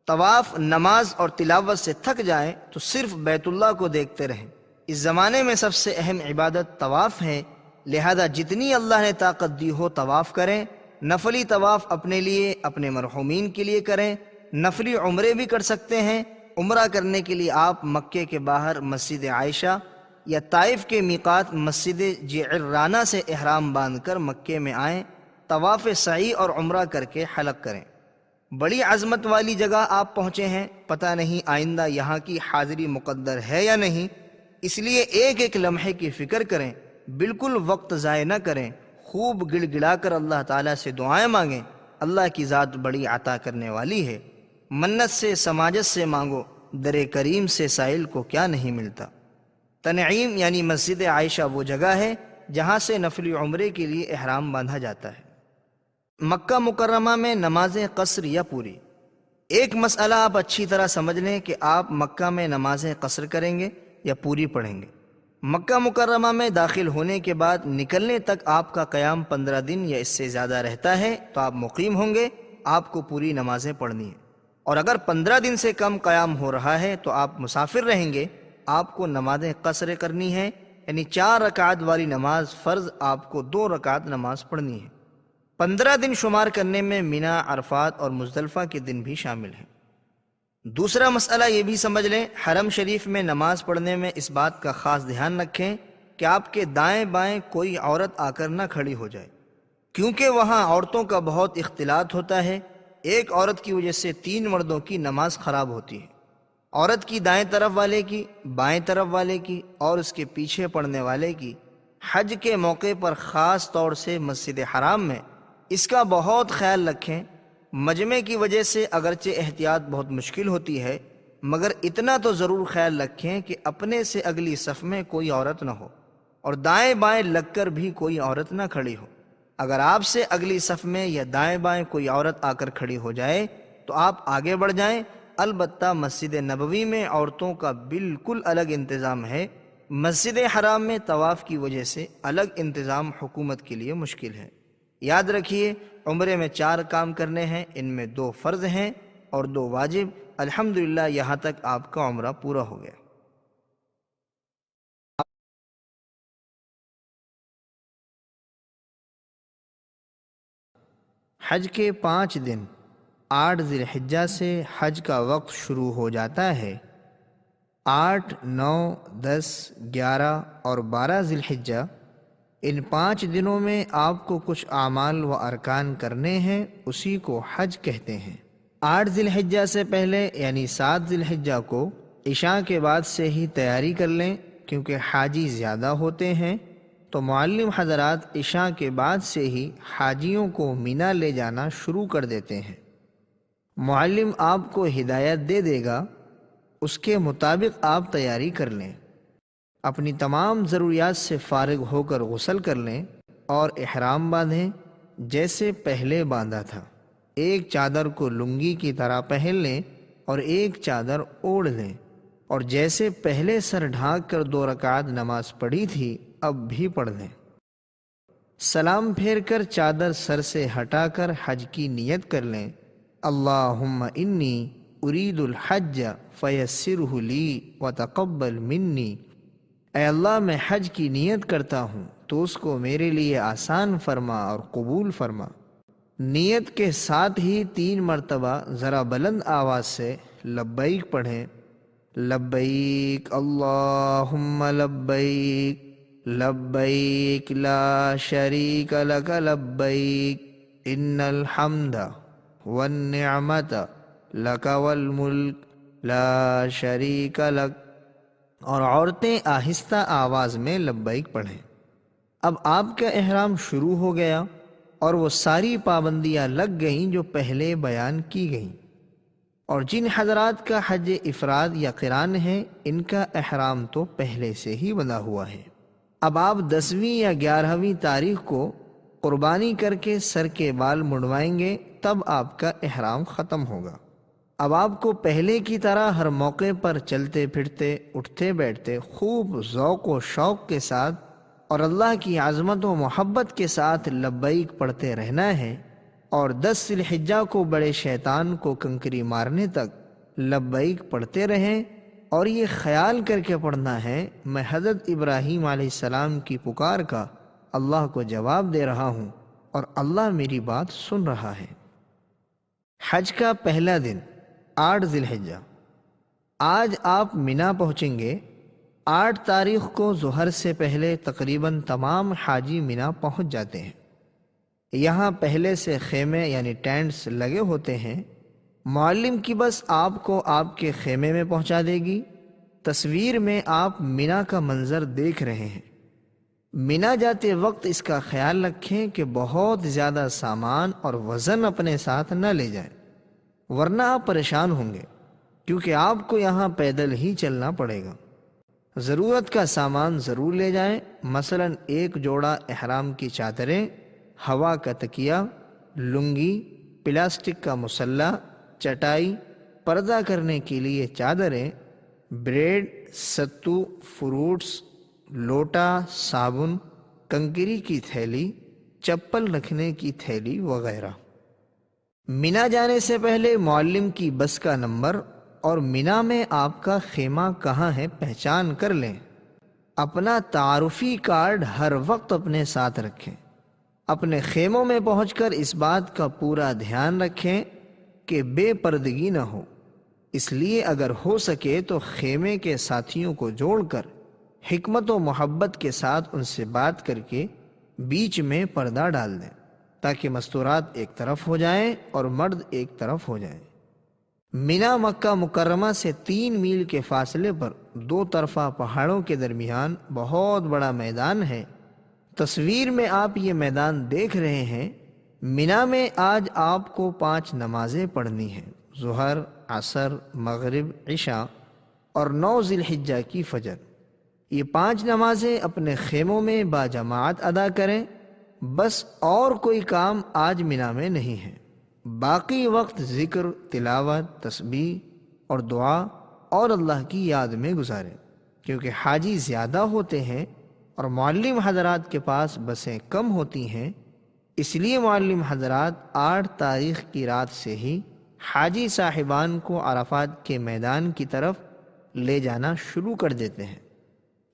طواف، نماز اور تلاوت سے تھک جائیں تو صرف بیت اللہ کو دیکھتے رہیں۔ اس زمانے میں سب سے اہم عبادت طواف ہے، لہذا جتنی اللہ نے طاقت دی ہو طواف کریں۔ نفلی طواف اپنے لیے، اپنے مرحومین کے لیے کریں۔ نفلی عمرے بھی کر سکتے ہیں۔ عمرہ کرنے کے لیے آپ مکے کے باہر مسجد عائشہ یا طائف کے میقات مسجد جعرانہ سے احرام باندھ کر مکے میں آئیں، طواف سعی اور عمرہ کر کے حلق کریں۔ بڑی عظمت والی جگہ آپ پہنچے ہیں، پتہ نہیں آئندہ یہاں کی حاضری مقدر ہے یا نہیں، اس لیے ایک ایک لمحے کی فکر کریں، بالکل وقت ضائع نہ کریں، خوب گڑ گڑا کر اللہ تعالیٰ سے دعائیں مانگیں۔ اللہ کی ذات بڑی عطا کرنے والی ہے، منت سے سماجت سے مانگو، در کریم سے سائل کو کیا نہیں ملتا۔ تنعیم یعنی مسجد عائشہ وہ جگہ ہے جہاں سے نفلی عمرے کے لیے احرام باندھا جاتا ہے۔ مکہ مکرمہ میں نمازیں قصر یا پوری؟ ایک مسئلہ آپ اچھی طرح سمجھ لیں کہ آپ مکہ میں نمازیں قصر کریں گے یا پوری پڑھیں گے۔ مکہ مکرمہ میں داخل ہونے کے بعد نکلنے تک آپ کا قیام 15 دن یا اس سے زیادہ رہتا ہے تو آپ مقیم ہوں گے، آپ کو پوری نمازیں پڑھنی ہیں۔ اور اگر 15 دن سے کم قیام ہو رہا ہے تو آپ مسافر رہیں گے، آپ کو نمازیں قصر کرنی ہیں، یعنی 4 رکعت والی نماز فرض آپ کو 2 رکعت نماز پڑھنی ہے۔ 15 دن شمار کرنے میں مینا، عرفات اور مزدلفہ کے دن بھی شامل ہیں۔ دوسرا مسئلہ یہ بھی سمجھ لیں، حرم شریف میں نماز پڑھنے میں اس بات کا خاص دھیان رکھیں کہ آپ کے دائیں بائیں کوئی عورت آ کر نہ کھڑی ہو جائے، کیونکہ وہاں عورتوں کا بہت اختلاط ہوتا ہے۔ ایک عورت کی وجہ سے 3 مردوں کی نماز خراب ہوتی ہے، عورت کی دائیں طرف والے کی، بائیں طرف والے کی اور اس کے پیچھے پڑنے والے کی۔ حج کے موقع پر خاص طور سے مسجد حرام میں اس کا بہت خیال رکھیں۔ مجمع کی وجہ سے اگرچہ احتیاط بہت مشکل ہوتی ہے، مگر اتنا تو ضرور خیال رکھیں کہ اپنے سے اگلی صف میں کوئی عورت نہ ہو اور دائیں بائیں لگ کر بھی کوئی عورت نہ کھڑی ہو۔ اگر آپ سے اگلی صف میں یا دائیں بائیں کوئی عورت آ کر کھڑی ہو جائے تو آپ آگے بڑھ جائیں۔ البتہ مسجد نبوی میں عورتوں کا بالکل الگ انتظام ہے۔ مسجد حرام میں طواف کی وجہ سے الگ انتظام حکومت کے لیے مشکل ہے۔ یاد رکھیے، عمرے میں 4 کام کرنے ہیں، ان میں 2 فرض ہیں اور 2 واجب۔ الحمدللہ یہاں تک آپ کا عمرہ پورا ہو گیا۔ حج کے 5 دن 8 ذی الحجہ سے حج کا وقت شروع ہو جاتا ہے۔ 8، 9، 10، 11 اور 12 ذی الحجہ، ان 5 دنوں میں آپ کو کچھ اعمال و ارکان کرنے ہیں، اسی کو حج کہتے ہیں۔ 8 ذی الحجہ سے پہلے یعنی 7 ذی الحجہ کو عشاء کے بعد سے ہی تیاری کر لیں، کیونکہ حاجی زیادہ ہوتے ہیں تو معلم حضرات عشاء کے بعد سے ہی حاجیوں کو مینا لے جانا شروع کر دیتے ہیں۔ معلم آپ کو ہدایت دے دے گا، اس کے مطابق آپ تیاری کر لیں۔ اپنی تمام ضروریات سے فارغ ہو کر غسل کر لیں اور احرام باندھیں جیسے پہلے باندھا تھا۔ ایک چادر کو لنگی کی طرح پہن لیں اور ایک چادر اوڑھ لیں، اور جیسے پہلے سر ڈھانک کر 2 رکعت نماز پڑھی تھی اب بھی پڑھ لیں۔ سلام پھیر کر چادر سر سے ہٹا کر حج کی نیت کر لیں۔ اللہم انی ارید الحج فیسرہ لی وتقبل منی۔ اے اللہ، میں حج کی نیت کرتا ہوں تو اس کو میرے لیے آسان فرما اور قبول فرما۔ نیت کے ساتھ ہی 3 مرتبہ ذرا بلند آواز سے لبیک پڑھیں۔ لبیک اللہم لبیک، لبیک لا شریک لک لبیک، ان الحمد والنعمت لک والملک لا شریک لک۔ اور عورتیں آہستہ آواز میں لبیک پڑھیں۔ اب آپ کا احرام شروع ہو گیا اور وہ ساری پابندیاں لگ گئیں جو پہلے بیان کی گئیں، اور جن حضرات کا حج افراد یا قران ہے ان کا احرام تو پہلے سے ہی بندھا ہوا ہے۔ اب آپ 10ویں یا 11ویں تاریخ کو قربانی کر کے سر کے بال منڈوائیں گے، تب آپ کا احرام ختم ہوگا۔ اب آپ کو پہلے کی طرح ہر موقع پر چلتے پھرتے، اٹھتے بیٹھتے خوب ذوق و شوق کے ساتھ اور اللہ کی عظمت و محبت کے ساتھ لبیک پڑھتے رہنا ہے، اور 10 ذی الحجہ کو بڑے شیطان کو کنکری مارنے تک لبیک پڑھتے رہیں، اور یہ خیال کر کے پڑھنا ہے میں حضرت ابراہیم علیہ السلام کی پکار کا اللہ کو جواب دے رہا ہوں اور اللہ میری بات سن رہا ہے۔ حج کا پہلا دن 8 ذی الحجہ۔ آج آپ مینا پہنچیں گے۔ 8 تاریخ کو ظہر سے پہلے تقریباً تمام حاجی مینا پہنچ جاتے ہیں۔ یہاں پہلے سے خیمے یعنی ٹینٹس لگے ہوتے ہیں۔ معلم کی بس آپ کو آپ کے خیمے میں پہنچا دے گی۔ تصویر میں آپ مینا کا منظر دیکھ رہے ہیں۔ مینا جاتے وقت اس کا خیال رکھیں کہ بہت زیادہ سامان اور وزن اپنے ساتھ نہ لے جائیں، ورنہ آپ پریشان ہوں گے، کیونکہ آپ کو یہاں پیدل ہی چلنا پڑے گا۔ ضرورت کا سامان ضرور لے جائیں، مثلا 1 جوڑا احرام کی چادریں، ہوا کا تکیہ، لنگی، پلاسٹک کا مسلح، چٹائی، پردہ کرنے کے لیے چادریں، بریڈ، ستو، فروٹس، لوٹا، صابن، کنکری کی تھیلی، چپل رکھنے کی تھیلی وغیرہ۔ مینا جانے سے پہلے معلم کی بس کا نمبر اور مینا میں آپ کا خیمہ کہاں ہے پہچان کر لیں۔ اپنا تعارفی کارڈ ہر وقت اپنے ساتھ رکھیں۔ اپنے خیموں میں پہنچ کر اس بات کا پورا دھیان رکھیں کہ بے پردگی نہ ہو، اس لیے اگر ہو سکے تو خیمے کے ساتھیوں کو جوڑ کر حکمت و محبت کے ساتھ ان سے بات کر کے بیچ میں پردہ ڈال دیں، تاکہ مستورات ایک طرف ہو جائیں اور مرد ایک طرف ہو جائیں۔ مینا مکہ مکرمہ سے 3 میل کے فاصلے پر 2 طرفہ پہاڑوں کے درمیان بہت بڑا میدان ہے۔ تصویر میں آپ یہ میدان دیکھ رہے ہیں۔ مینا میں آج آپ کو 5 نمازیں پڑھنی ہیں، ظہر، عصر، مغرب، عشاء اور 9 ذی الحجہ کی فجر۔ یہ 5 نمازیں اپنے خیموں میں باجماعت ادا کریں، بس اور کوئی کام آج مینا میں نہیں ہے۔ باقی وقت ذکر، تلاوت، تسبیح اور دعا اور اللہ کی یاد میں گزاریں، کیونکہ حاجی زیادہ ہوتے ہیں اور معلم حضرات کے پاس بسیں کم ہوتی ہیں، اس لیے معلم حضرات 8 تاریخ کی رات سے ہی حاجی صاحبان کو عرفات کے میدان کی طرف لے جانا شروع کر دیتے ہیں۔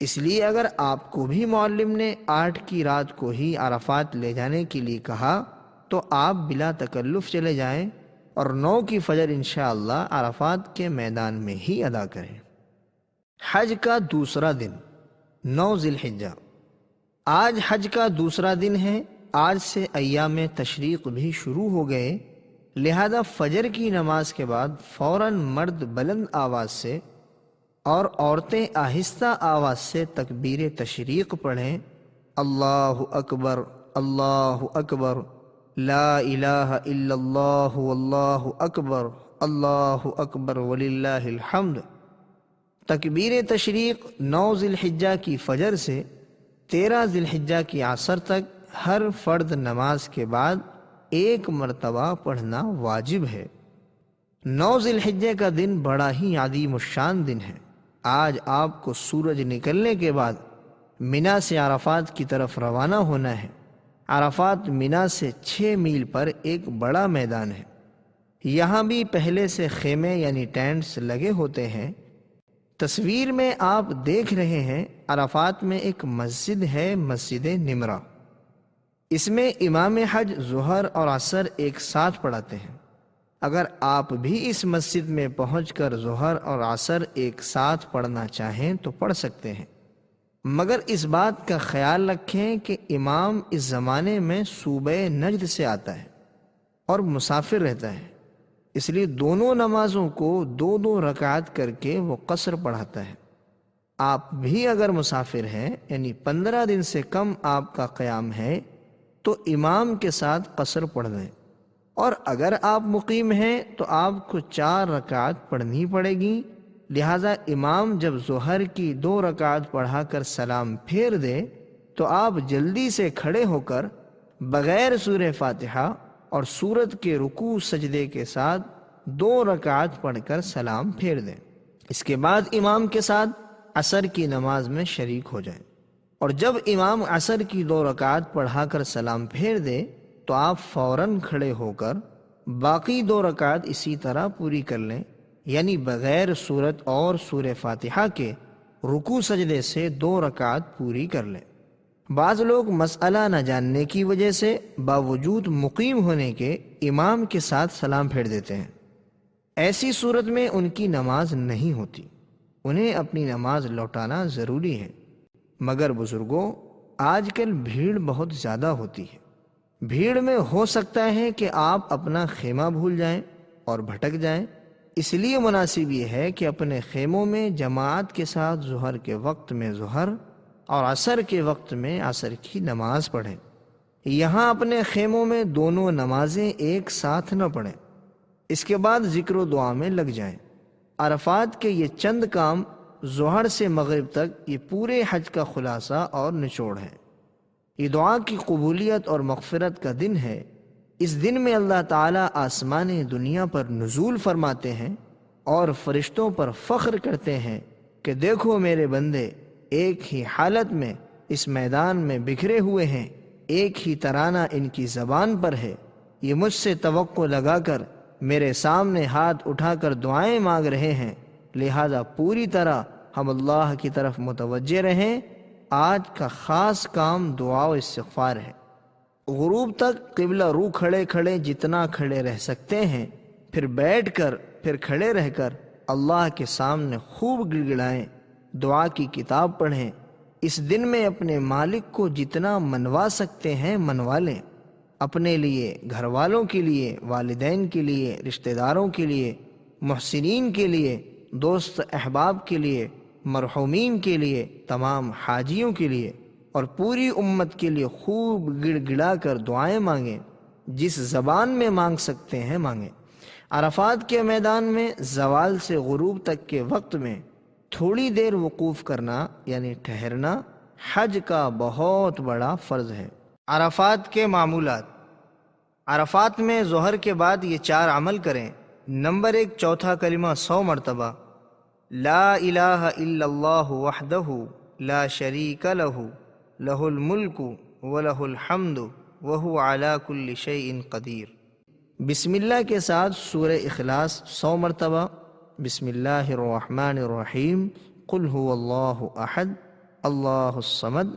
اس لیے اگر آپ کو بھی معلم نے 8 کی رات کو ہی عرفات لے جانے کے لیے کہا تو آپ بلا تکلف چلے جائیں اور 9 کی فجر انشاءاللہ عرفات کے میدان میں ہی ادا کریں۔ حج کا دوسرا دن 9 ذی الحجہ۔ آج حج کا دوسرا دن ہے۔ آج سے ایام تشریق بھی شروع ہو گئے، لہذا فجر کی نماز کے بعد فوراً مرد بلند آواز سے اور عورتیں آہستہ آواز سے تکبیر تشریق پڑھیں، اللہ اکبر، اللہ اکبر، لا الہ الا اللہ واللہ اکبر، اللہ اکبر وللہ الحمد۔ تکبیر تشریق 9 ذی الحجہ کی فجر سے 13 ذی الحجہ کی عصر تک ہر فرد نماز کے بعد 1 مرتبہ پڑھنا واجب ہے۔ 9 ذی الحجہ کا دن بڑا ہی عظیم الشان دن ہے۔ آج آپ کو سورج نکلنے کے بعد مینا سے عرفات کی طرف روانہ ہونا ہے۔ عرفات مینا سے 6 میل پر ایک بڑا میدان ہے۔ یہاں بھی پہلے سے خیمے یعنی ٹینٹس لگے ہوتے ہیں۔ تصویر میں آپ دیکھ رہے ہیں عرفات میں ایک مسجد ہے، مسجد نمرہ۔ اس میں امام حج ظہر اور عصر ایک ساتھ پڑھاتے ہیں۔ اگر آپ بھی اس مسجد میں پہنچ کر ظہر اور عصر ایک ساتھ پڑھنا چاہیں تو پڑھ سکتے ہیں، مگر اس بات کا خیال رکھیں کہ امام اس زمانے میں صوبہ نجد سے آتا ہے اور مسافر رہتا ہے، اس لیے دونوں نمازوں کو 2 رکعت کر کے وہ قصر پڑھاتا ہے۔ آپ بھی اگر مسافر ہیں یعنی 15 دن سے کم آپ کا قیام ہے تو امام کے ساتھ قصر پڑھ دیں، اور اگر آپ مقیم ہیں تو آپ کو 4 رکعت پڑھنی پڑے گی۔ لہذا امام جب ظہر کی 2 رکعت پڑھا کر سلام پھیر دے تو آپ جلدی سے کھڑے ہو کر بغیر سورہ فاتحہ اور سورت کے رکوع سجدے کے ساتھ 2 رکعت پڑھ کر سلام پھیر دیں۔ اس کے بعد امام کے ساتھ عصر کی نماز میں شریک ہو جائیں۔ اور جب امام عصر کی 2 رکعت پڑھا کر سلام پھیر دے تو آپ فوراً کھڑے ہو کر باقی 2 رکعت اسی طرح پوری کر لیں، یعنی بغیر سورت اور سورہ فاتحہ کے رکوع سجدے سے 2 رکعت پوری کر لیں۔ بعض لوگ مسئلہ نہ جاننے کی وجہ سے باوجود مقیم ہونے کے امام کے ساتھ سلام پھیر دیتے ہیں۔ ایسی صورت میں ان کی نماز نہیں ہوتی، انہیں اپنی نماز لوٹانا ضروری ہے۔ مگر بزرگوں، آج کل بھیڑ بہت زیادہ ہوتی ہے، بھیڑ میں ہو سکتا ہے کہ آپ اپنا خیمہ بھول جائیں اور بھٹک جائیں، اس لیے مناسب یہ ہے کہ اپنے خیموں میں جماعت کے ساتھ ظہر کے وقت میں ظہر اور عصر کے وقت میں عصر کی نماز پڑھیں۔ یہاں اپنے خیموں میں دونوں نمازیں ایک ساتھ نہ پڑھیں، اس کے بعد ذکر و دعا میں لگ جائیں۔ عرفات کے یہ چند کام ظہر سے مغرب تک یہ پورے حج کا خلاصہ اور نچوڑ ہے۔ یہ دعا کی قبولیت اور مغفرت کا دن ہے۔ اس دن میں اللہ تعالیٰ آسمان دنیا پر نزول فرماتے ہیں اور فرشتوں پر فخر کرتے ہیں کہ دیکھو میرے بندے ایک ہی حالت میں اس میدان میں بکھرے ہوئے ہیں، ایک ہی ترانہ ان کی زبان پر ہے، یہ مجھ سے توقع لگا کر میرے سامنے ہاتھ اٹھا کر دعائیں مانگ رہے ہیں، لہذا پوری طرح ہم اللہ کی طرف متوجہ رہیں۔ آج کا خاص کام دعا و استغفار ہے۔ غروب تک قبلہ رو کھڑے کھڑے جتنا کھڑے رہ سکتے ہیں، پھر بیٹھ کر، پھر کھڑے رہ کر اللہ کے سامنے خوب گڑگڑائیں، دعا کی کتاب پڑھیں۔ اس دن میں اپنے مالک کو جتنا منوا سکتے ہیں منوا لیں، اپنے لیے، گھر والوں کے لیے، والدین کے لیے، رشتہ داروں کے لیے، محسنین کے لیے، دوست احباب کے لیے، مرحومین کے لیے، تمام حاجیوں کے لیے اور پوری امت کے لیے خوب گڑ گڑا کر دعائیں مانگیں، جس زبان میں مانگ سکتے ہیں مانگیں۔ عرفات کے میدان میں زوال سے غروب تک کے وقت میں تھوڑی دیر وقوف کرنا یعنی ٹھہرنا حج کا بہت بڑا فرض ہے۔ عرفات کے معمولات۔ عرفات میں ظہر کے بعد یہ 4 عمل کریں۔ نمبر 1، چوتھا کلمہ 100 مرتبہ، لا الہ الا اللہ وحدہ لا شریک لہ لہ الملک ولہ الحمد وہو علی کل شیء قدیر۔ بسم اللہ کے ساتھ سورہ اخلاص 100 مرتبہ، بسم اللہ الرحمن الرحیم، قل هو اللہ احد اللہ الصمد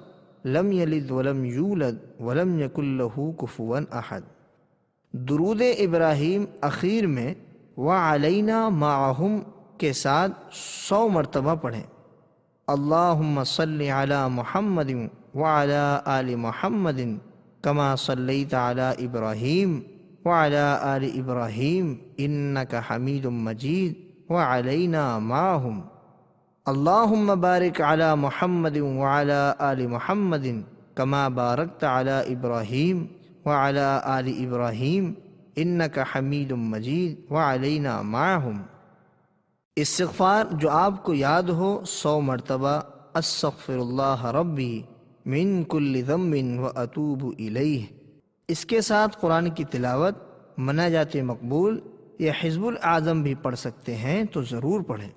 لم یلد ولم یولد ولم یکن لہ کفوا احد۔ درود ابراہیم اخیر میں وعلینا معہم کے ساتھ 100 مرتبہ پڑھیں۔ اللہم صلی علی محمد وعلی آل محمد کما صلیت علی ابراہیم وعلی آل ابراہیم انک حمید مجید وعلینا معہم۔ اللہم بارک علی محمد وعلی آل محمد کما بارکت علی ابراہیم وعلی آل ابراہیم انک حمید مجید وعلینا معہم۔ استغفار جو آپ کو یاد ہو 100 مرتبہ، استغفر اللہ ربی من کل ذنب واتوب الیہ۔ اس کے ساتھ قرآن کی تلاوت، مناجات مقبول یا حزب الاعظم بھی پڑھ سکتے ہیں تو ضرور پڑھیں۔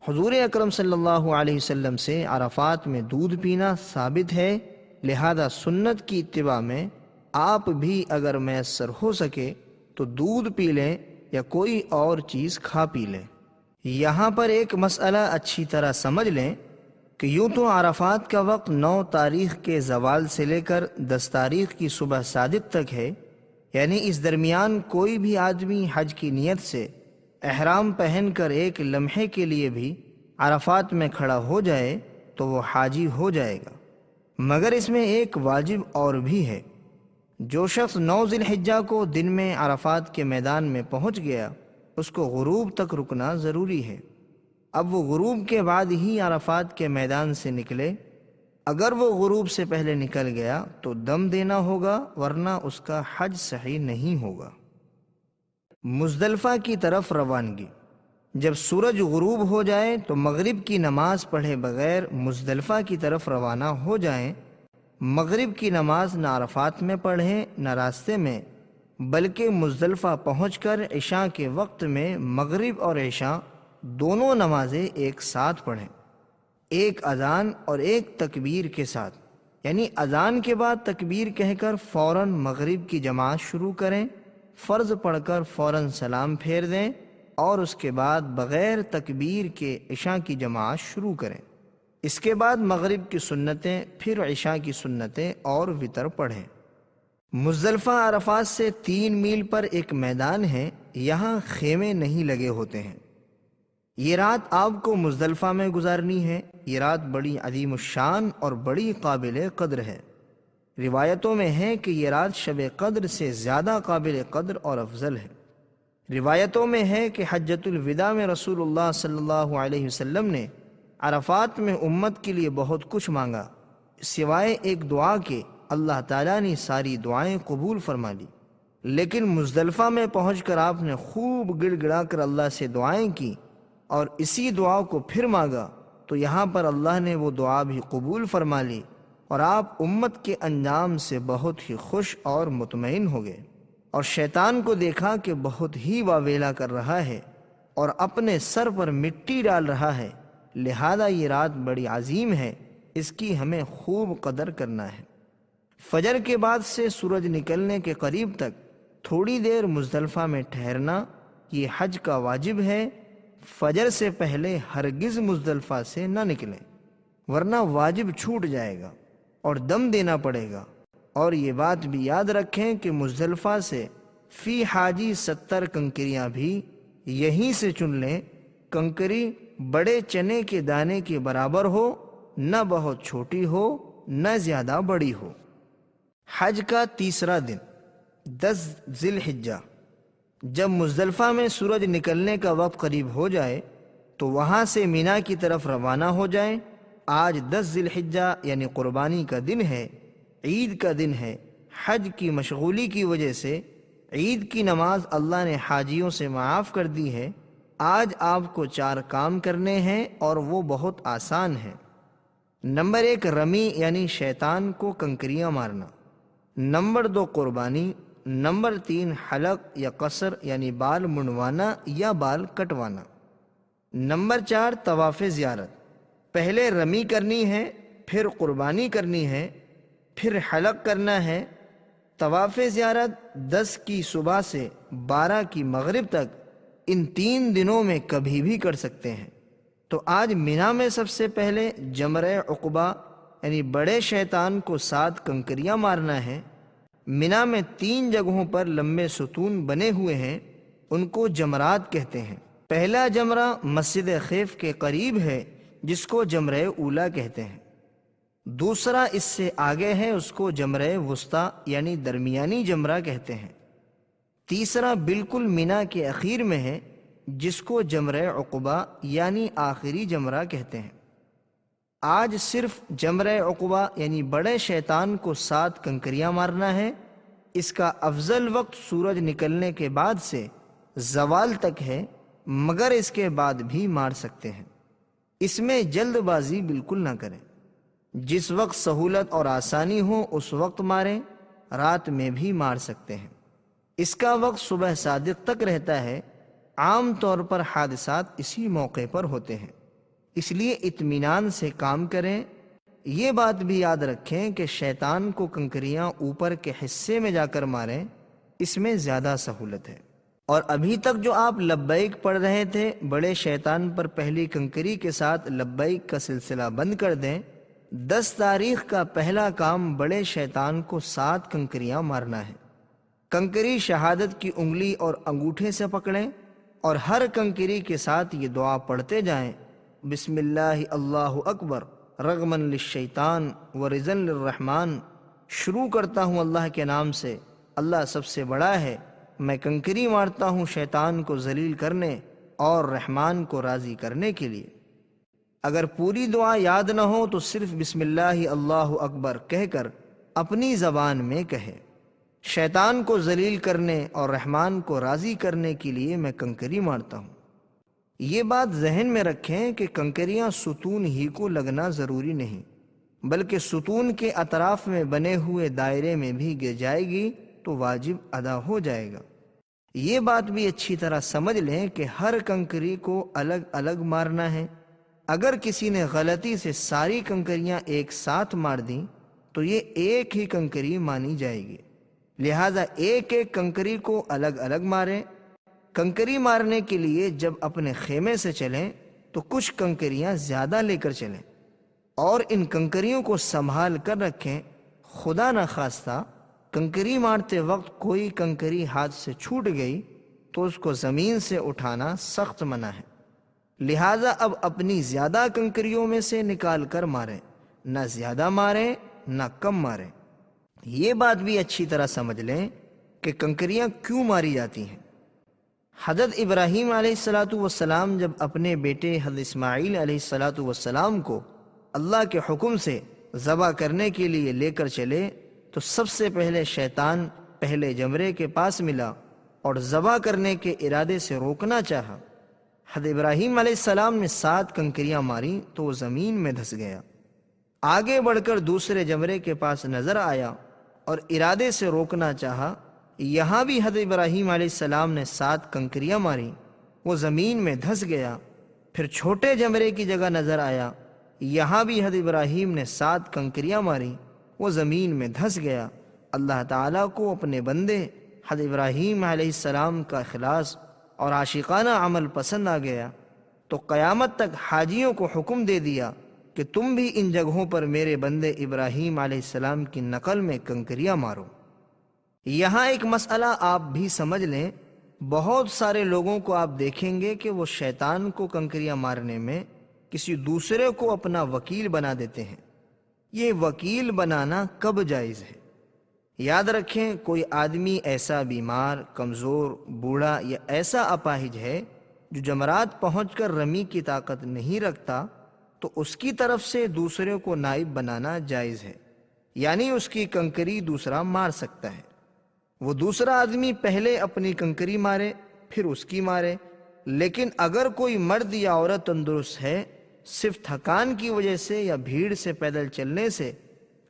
حضور اکرم صلی اللہ علیہ وسلم سے عرفات میں دودھ پینا ثابت ہے، لہذا سنت کی اتباع میں آپ بھی اگر میسر ہو سکے تو دودھ پی لیں یا کوئی اور چیز کھا پی لیں۔ یہاں پر ایک مسئلہ اچھی طرح سمجھ لیں کہ یوں تو عرفات کا وقت 9 تاریخ کے زوال سے لے کر 10 تاریخ کی صبح صادق تک ہے، یعنی اس درمیان کوئی بھی آدمی حج کی نیت سے احرام پہن کر ایک لمحے کے لیے بھی عرفات میں کھڑا ہو جائے تو وہ حاجی ہو جائے گا۔ مگر اس میں ایک واجب اور بھی ہے۔ جو شخص 9 ذی الحجہ کو دن میں عرفات کے میدان میں پہنچ گیا، اس کو غروب تک رکنا ضروری ہے۔ اب وہ غروب کے بعد ہی عرفات کے میدان سے نکلے، اگر وہ غروب سے پہلے نکل گیا تو دم دینا ہوگا، ورنہ اس کا حج صحیح نہیں ہوگا۔ مزدلفہ کی طرف روانگی۔ جب سورج غروب ہو جائے تو مغرب کی نماز پڑھے بغیر مزدلفہ کی طرف روانہ ہو جائیں۔ مغرب کی نماز نہ عرفات میں پڑھیں نہ راستے میں، بلکہ مزدلفہ پہنچ کر عشاء کے وقت میں مغرب اور عشاء دونوں نمازیں ایک ساتھ پڑھیں۔ ایک اذان اور ایک تکبیر کے ساتھ، یعنی اذان کے بعد تکبیر کہہ کر فوراً مغرب کی جماعت شروع کریں، فرض پڑھ کر فوراً سلام پھیر دیں اور اس کے بعد بغیر تکبیر کے عشاء کی جماعت شروع کریں۔ اس کے بعد مغرب کی سنتیں، پھر عشاء کی سنتیں اور وتر پڑھیں۔ مزدلفہ عرفات سے 3 میل پر ایک میدان ہے، یہاں خیمے نہیں لگے ہوتے ہیں۔ یہ رات آپ کو مزدلفہ میں گزارنی ہے۔ یہ رات بڑی عظیم الشان اور بڑی قابل قدر ہے۔ روایتوں میں ہے کہ یہ رات شب قدر سے زیادہ قابل قدر اور افضل ہے۔ روایتوں میں ہے کہ حجۃ الوداع میں رسول اللہ صلی اللہ علیہ وسلم نے عرفات میں امت کے لیے بہت کچھ مانگا، سوائے ایک دعا کے۔ اللہ تعالیٰ نے ساری دعائیں قبول فرما لی، لیکن مزدلفہ میں پہنچ کر آپ نے خوب گڑ گڑا کر اللہ سے دعائیں کی اور اسی دعا کو پھر مانگا، تو یہاں پر اللہ نے وہ دعا بھی قبول فرما لی اور آپ امت کے انجام سے بہت ہی خوش اور مطمئن ہو گئے۔ اور شیطان کو دیکھا کہ بہت ہی واویلا کر رہا ہے اور اپنے سر پر مٹی ڈال رہا ہے، لہذا یہ رات بڑی عظیم ہے، اس کی ہمیں خوب قدر کرنا ہے۔ فجر کے بعد سے سورج نکلنے کے قریب تک تھوڑی دیر مزدلفہ میں ٹھہرنا یہ حج کا واجب ہے۔ فجر سے پہلے ہرگز مزدلفہ سے نہ نکلیں، ورنہ واجب چھوٹ جائے گا اور دم دینا پڑے گا۔ اور یہ بات بھی یاد رکھیں کہ مزدلفہ سے فی حاجی 70 کنکریاں بھی یہیں سے چن لیں۔ کنکری بڑے چنے کے دانے کے برابر ہو، نہ بہت چھوٹی ہو نہ زیادہ بڑی ہو۔ حج کا تیسرا دن 10 ذی الحجہ۔ جب مزدلفہ میں سورج نکلنے کا وقت قریب ہو جائے تو وہاں سے مینا کی طرف روانہ ہو جائیں۔ آج 10 ذی الحجہ یعنی قربانی کا دن ہے، عید کا دن ہے۔ حج کی مشغولی کی وجہ سے عید کی نماز اللہ نے حاجیوں سے معاف کر دی ہے۔ آج آپ کو 4 کام کرنے ہیں اور وہ بہت آسان ہیں۔ نمبر 1 رمی یعنی شیطان کو کنکریاں مارنا۔ نمبر 2 قربانی۔ نمبر 3 حلق یا قصر یعنی بال منڈوانا یا بال کٹوانا۔ نمبر 4 طواف زیارت۔ پہلے رمی کرنی ہے، پھر قربانی کرنی ہے، پھر حلق کرنا ہے۔ طواف زیارت 10 کی صبح سے 12 کی مغرب تک، ان 3 دنوں میں کبھی بھی کر سکتے ہیں۔ تو آج مینا میں سب سے پہلے جمرہ عقبہ یعنی بڑے شیطان کو 7 کنکریاں مارنا ہے۔ مینا میں 3 جگہوں پر لمبے ستون بنے ہوئے ہیں، ان کو جمرات کہتے ہیں۔ پہلا جمرہ مسجد خیف کے قریب ہے، جس کو جمرہ اولا کہتے ہیں۔ دوسرا اس سے آگے ہے، اس کو جمرہ وسطیٰ یعنی درمیانی جمرہ کہتے ہیں۔ تیسرا بالکل مینا کے اخیر میں ہے، جس کو جمرہ عقبہ یعنی آخری جمرہ کہتے ہیں۔ آج صرف جمرہ عقبہ یعنی بڑے شیطان کو 7 کنکریاں مارنا ہے۔ اس کا افضل وقت سورج نکلنے کے بعد سے زوال تک ہے، مگر اس کے بعد بھی مار سکتے ہیں۔ اس میں جلد بازی بالکل نہ کریں، جس وقت سہولت اور آسانی ہو اس وقت ماریں، رات میں بھی مار سکتے ہیں۔ اس کا وقت صبح صادق تک رہتا ہے، عام طور پر حادثات اسی موقع پر ہوتے ہیں، اس لیے اطمینان سے کام کریں۔ یہ بات بھی یاد رکھیں کہ شیطان کو کنکریاں اوپر کے حصے میں جا کر ماریں، اس میں زیادہ سہولت ہے۔ اور ابھی تک جو آپ لبیک پڑھ رہے تھے، بڑے شیطان پر پہلی کنکری کے ساتھ لبیک کا سلسلہ بند کر دیں۔ 10 تاریخ کا پہلا کام بڑے شیطان کو 7 کنکریاں مارنا ہے۔ کنکری شہادت کی انگلی اور انگوٹھے سے پکڑیں اور ہر کنکری کے ساتھ یہ دعا پڑھتے جائیں، بسم اللہ اللہ اکبر رغمن للشیطان ورزن للرحمن۔ شروع کرتا ہوں اللہ کے نام سے، اللہ سب سے بڑا ہے۔ میں کنکری مارتا ہوں شیطان کو ذلیل کرنے اور رحمان کو راضی کرنے کے لیے۔ اگر پوری دعا یاد نہ ہو تو صرف بسم اللہ اللہ اکبر کہہ کر اپنی زبان میں کہے، شیطان کو ذلیل کرنے اور رحمان کو راضی کرنے کے لیے میں کنکری مارتا ہوں۔ یہ بات ذہن میں رکھیں کہ کنکریاں ستون ہی کو لگنا ضروری نہیں، بلکہ ستون کے اطراف میں بنے ہوئے دائرے میں بھی گر جائے گی تو واجب ادا ہو جائے گا۔ یہ بات بھی اچھی طرح سمجھ لیں کہ ہر کنکری کو الگ الگ مارنا ہے، اگر کسی نے غلطی سے ساری کنکریاں ایک ساتھ مار دیں تو یہ ایک ہی کنکری مانی جائے گی، لہذا ایک ایک کنکری کو الگ الگ ماریں۔ کنکری مارنے کے لیے جب اپنے خیمے سے چلیں تو کچھ کنکریاں زیادہ لے کر چلیں، اور ان کنکریوں کو سنبھال کر رکھیں۔ خدا نخواستہ کنکری مارتے وقت کوئی کنکری ہاتھ سے چھوٹ گئی تو اس کو زمین سے اٹھانا سخت منع ہے، لہذا اب اپنی زیادہ کنکریوں میں سے نکال کر ماریں، نہ زیادہ ماریں نہ کم ماریں۔ یہ بات بھی اچھی طرح سمجھ لیں کہ کنکریاں کیوں ماری جاتی ہیں۔ حضرت ابراہیم علیہ السلام جب اپنے بیٹے حضرت اسماعیل علیہ السلام کو اللہ کے حکم سے ذبح کرنے کے لیے لے کر چلے تو سب سے پہلے شیطان پہلے جمرے کے پاس ملا اور ذبح کرنے کے ارادے سے روکنا چاہا۔ حضرت ابراہیم علیہ السلام نے 7 کنکریاں ماری تو وہ زمین میں دھس گیا۔ آگے بڑھ کر دوسرے جمرے کے پاس نظر آیا اور ارادے سے روکنا چاہا، یہاں بھی حضرت ابراہیم علیہ السلام نے 7 کنکریاں ماری، وہ زمین میں دھس گیا۔ پھر چھوٹے جمرے کی جگہ نظر آیا، یہاں بھی حضرت ابراہیم نے 7 کنکریاں ماری، وہ زمین میں دھس گیا۔ اللہ تعالیٰ کو اپنے بندے حضرت ابراہیم علیہ السلام کا اخلاص اور عاشقانہ عمل پسند آ گیا، تو قیامت تک حاجیوں کو حکم دے دیا کہ تم بھی ان جگہوں پر میرے بندے ابراہیم علیہ السلام کی نقل میں کنکریاں مارو۔ یہاں ایک مسئلہ آپ بھی سمجھ لیں، بہت سارے لوگوں کو آپ دیکھیں گے کہ وہ شیطان کو کنکریاں مارنے میں کسی دوسرے کو اپنا وکیل بنا دیتے ہیں۔ یہ وکیل بنانا کب جائز ہے؟ یاد رکھیں، کوئی آدمی ایسا بیمار، کمزور، بوڑھا یا ایسا اپاہج ہے جو جمرات پہنچ کر رمی کی طاقت نہیں رکھتا، تو اس کی طرف سے دوسرے کو نائب بنانا جائز ہے، یعنی اس کی کنکری دوسرا مار سکتا ہے۔ وہ دوسرا آدمی پہلے اپنی کنکری مارے پھر اس کی مارے، لیکن اگر کوئی مرد یا عورت تندرست ہے، صرف تھکان کی وجہ سے یا بھیڑ سے پیدل چلنے سے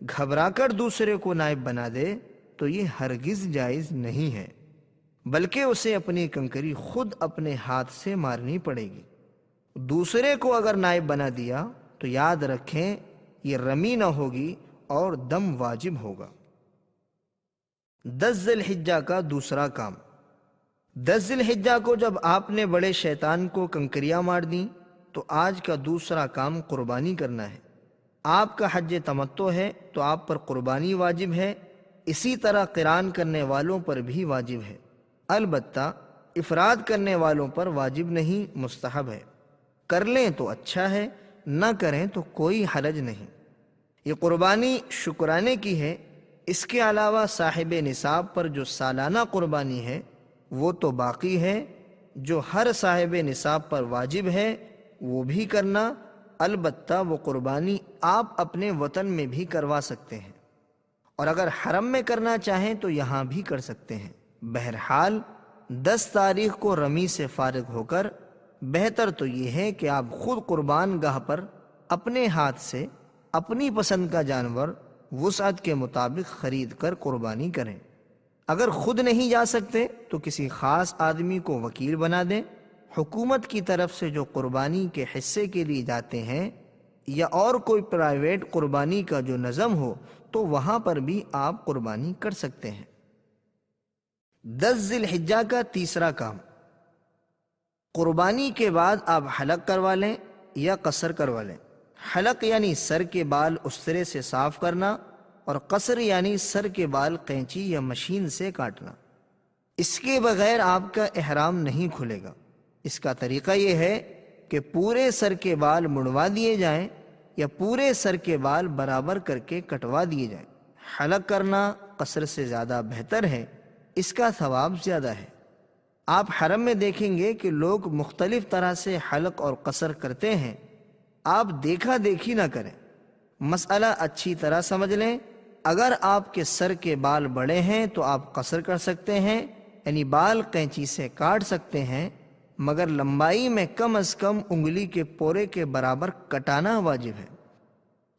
گھبرا کر دوسرے کو نائب بنا دے تو یہ ہرگز جائز نہیں ہے، بلکہ اسے اپنی کنکری خود اپنے ہاتھ سے مارنی پڑے گی۔ دوسرے کو اگر نائب بنا دیا تو یاد رکھیں یہ رمی نہ ہوگی اور دم واجب ہوگا۔ 10 ذی الحجہ کا دوسرا کام۔ 10 ذی الحجہ کو جب آپ نے بڑے شیطان کو کنکریاں مار دیں تو آج کا دوسرا کام قربانی کرنا ہے۔ آپ کا حج تمتع ہے تو آپ پر قربانی واجب ہے، اسی طرح قران کرنے والوں پر بھی واجب ہے، البتہ افراد کرنے والوں پر واجب نہیں، مستحب ہے۔ کر لیں تو اچھا ہے، نہ کریں تو کوئی حرج نہیں۔ یہ قربانی شکرانے کی ہے۔ اس کے علاوہ صاحب نصاب پر جو سالانہ قربانی ہے وہ تو باقی ہے، جو ہر صاحب نصاب پر واجب ہے وہ بھی کرنا، البتہ وہ قربانی آپ اپنے وطن میں بھی کروا سکتے ہیں، اور اگر حرم میں کرنا چاہیں تو یہاں بھی کر سکتے ہیں۔ بہرحال 10 تاریخ کو رمی سے فارغ ہو کر بہتر تو یہ ہے کہ آپ خود قربان گاہ پر اپنے ہاتھ سے اپنی پسند کا جانور وسعت کے مطابق خرید کر قربانی کریں۔ اگر خود نہیں جا سکتے تو کسی خاص آدمی کو وکیل بنا دیں۔ حکومت کی طرف سے جو قربانی کے حصے کے لیے جاتے ہیں یا اور کوئی پرائیویٹ قربانی کا جو نظم ہو تو وہاں پر بھی آپ قربانی کر سکتے ہیں۔ 10 ذی الحجہ کا تیسرا کام۔ قربانی کے بعد آپ حلق کروا لیں یا قصر کروا لیں۔ حلق یعنی سر کے بال استرے سے صاف کرنا، اور قصر یعنی سر کے بال قینچی یا مشین سے کاٹنا۔ اس کے بغیر آپ کا احرام نہیں کھلے گا۔ اس کا طریقہ یہ ہے کہ پورے سر کے بال مڑوا دیے جائیں یا پورے سر کے بال برابر کر کے کٹوا دیے جائیں۔ حلق کرنا قصر سے زیادہ بہتر ہے، اس کا ثواب زیادہ ہے۔ آپ حرم میں دیکھیں گے کہ لوگ مختلف طرح سے حلق اور قصر کرتے ہیں، آپ دیکھا دیکھی نہ کریں۔ مسئلہ اچھی طرح سمجھ لیں، اگر آپ کے سر کے بال بڑے ہیں تو آپ قصر کر سکتے ہیں، یعنی بال قینچی سے کاٹ سکتے ہیں، مگر لمبائی میں کم از کم انگلی کے پورے کے برابر کٹانا واجب ہے۔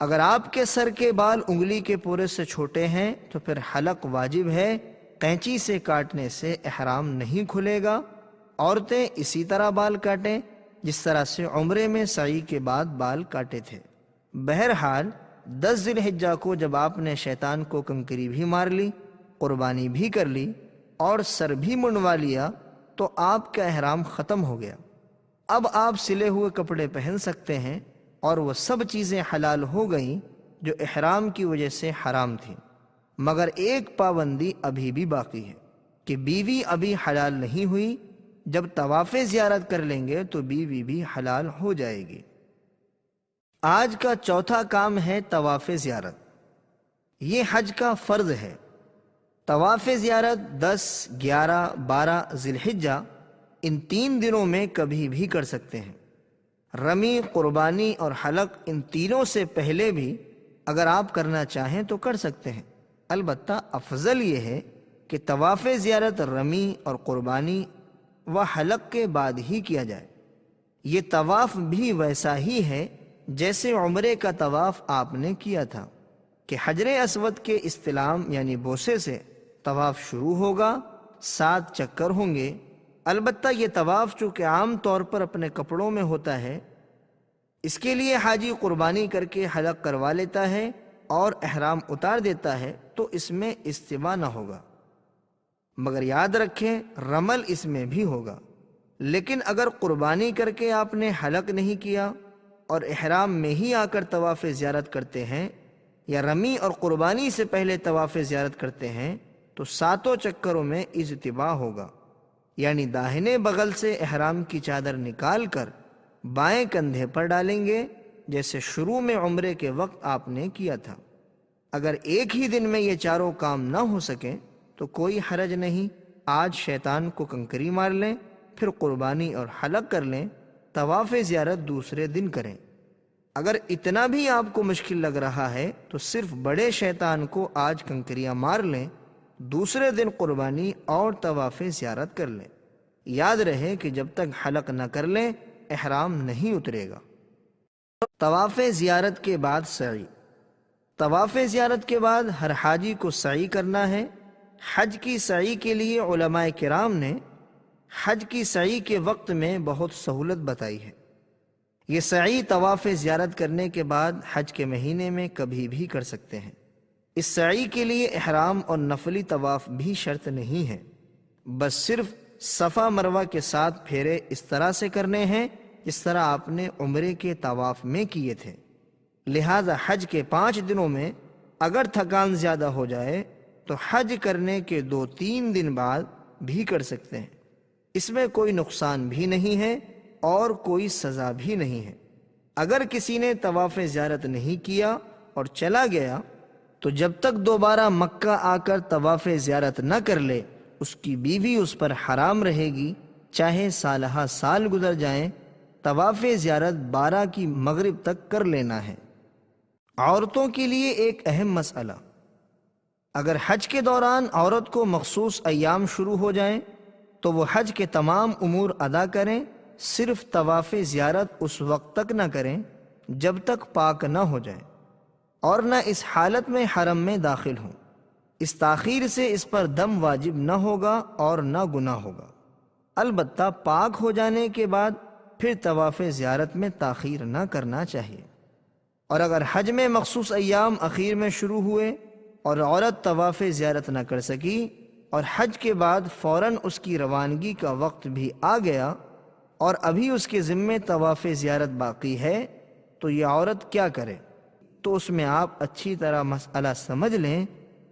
اگر آپ کے سر کے بال انگلی کے پورے سے چھوٹے ہیں تو پھر حلق واجب ہے، قینچی سے کاٹنے سے احرام نہیں کھلے گا۔ عورتیں اسی طرح بال کاٹیں، جس طرح سے عمرے میں سعی کے بعد بال کاٹے تھے۔ بہرحال 10 ذی الحجہ کو جب آپ نے شیطان کو کنکری بھی مار لی، قربانی بھی کر لی اور سر بھی منڈوا لیا تو آپ کا احرام ختم ہو گیا۔ اب آپ سلے ہوئے کپڑے پہن سکتے ہیں اور وہ سب چیزیں حلال ہو گئیں جو احرام کی وجہ سے حرام تھیں، مگر ایک پابندی ابھی بھی باقی ہے کہ بیوی ابھی حلال نہیں ہوئی۔ جب طواف زیارت کر لیں گے تو بیوی بھی حلال ہو جائے گی۔ آج کا چوتھا کام ہے طواف زیارت۔ یہ حج کا فرض ہے۔ طواف زیارت 10، 11، 12 ذی الحجہ ان 3 دنوں میں کبھی بھی کر سکتے ہیں۔ رمی، قربانی اور حلق ان تینوں سے پہلے بھی اگر آپ کرنا چاہیں تو کر سکتے ہیں، البتہ افضل یہ ہے کہ طواف زیارت رمی اور قربانی و حلق کے بعد ہی کیا جائے۔ یہ طواف بھی ویسا ہی ہے جیسے عمرے کا طواف آپ نے کیا تھا کہ حجر اسود کے استلام یعنی بوسے سے طواف شروع ہوگا، 7 چکر ہوں گے۔ البتہ یہ طواف چونکہ عام طور پر اپنے کپڑوں میں ہوتا ہے، اس کے لیے حاجی قربانی کر کے حلق کروا لیتا ہے اور احرام اتار دیتا ہے تو اس میں استوا نہ ہوگا، مگر یاد رکھیں رمل اس میں بھی ہوگا۔ لیکن اگر قربانی کر کے آپ نے حلق نہیں کیا اور احرام میں ہی آ کر طواف زیارت کرتے ہیں یا رمی اور قربانی سے پہلے طواف زیارت کرتے ہیں تو 7 چکروں میں اجتباء ہوگا، یعنی داہنے بغل سے احرام کی چادر نکال کر بائیں کندھے پر ڈالیں گے جیسے شروع میں عمرے کے وقت آپ نے کیا تھا۔ اگر ایک ہی دن میں یہ چاروں کام نہ ہو سکیں تو کوئی حرج نہیں، آج شیطان کو کنکری مار لیں، پھر قربانی اور حلق کر لیں، طواف زیارت دوسرے دن کریں۔ اگر اتنا بھی آپ کو مشکل لگ رہا ہے تو صرف بڑے شیطان کو آج کنکریاں مار لیں، دوسرے دن قربانی اور طواف زیارت کر لیں۔ یاد رہے کہ جب تک حلق نہ کر لیں احرام نہیں اترے گا۔ طواف زیارت کے بعد سعی۔ طواف زیارت کے بعد ہر حاجی کو سعی کرنا ہے۔ حج کی سعی کے لیے علماء کرام نے حج کی سعی کے وقت میں بہت سہولت بتائی ہے۔ یہ سعی طواف زیارت کرنے کے بعد حج کے مہینے میں کبھی بھی کر سکتے ہیں۔ اس سعی کے لیے احرام اور نفلی طواف بھی شرط نہیں ہے، بس صرف صفا مروہ کے ساتھ پھیرے اس طرح سے کرنے ہیں جس طرح آپ نے عمرے کے طواف میں کیے تھے۔ لہذا حج کے 5 دنوں میں اگر تھکان زیادہ ہو جائے تو حج کرنے کے 2-3 دن بعد بھی کر سکتے ہیں، اس میں کوئی نقصان بھی نہیں ہے اور کوئی سزا بھی نہیں ہے۔ اگر کسی نے طواف زیارت نہیں کیا اور چلا گیا تو جب تک دوبارہ مکہ آ کر طواف زیارت نہ کر لے اس کی بیوی اس پر حرام رہے گی، چاہے سالہ سال گزر جائیں۔ طواف زیارت 12 کی مغرب تک کر لینا ہے۔ عورتوں کے لیے ایک اہم مسئلہ، اگر حج کے دوران عورت کو مخصوص ایام شروع ہو جائیں تو وہ حج کے تمام امور ادا کریں، صرف طواف زیارت اس وقت تک نہ کریں جب تک پاک نہ ہو جائیں اور نہ اس حالت میں حرم میں داخل ہوں۔ اس تاخیر سے اس پر دم واجب نہ ہوگا اور نہ گناہ ہوگا، البتہ پاک ہو جانے کے بعد پھر طواف زیارت میں تاخیر نہ کرنا چاہیے۔ اور اگر حج میں مخصوص ایام اخیر میں شروع ہوئے اور عورت طواف زیارت نہ کر سکی اور حج کے بعد فوراً اس کی روانگی کا وقت بھی آ گیا اور ابھی اس کے ذمے طواف زیارت باقی ہے تو یہ عورت کیا کرے؟ تو اس میں آپ اچھی طرح مسئلہ سمجھ لیں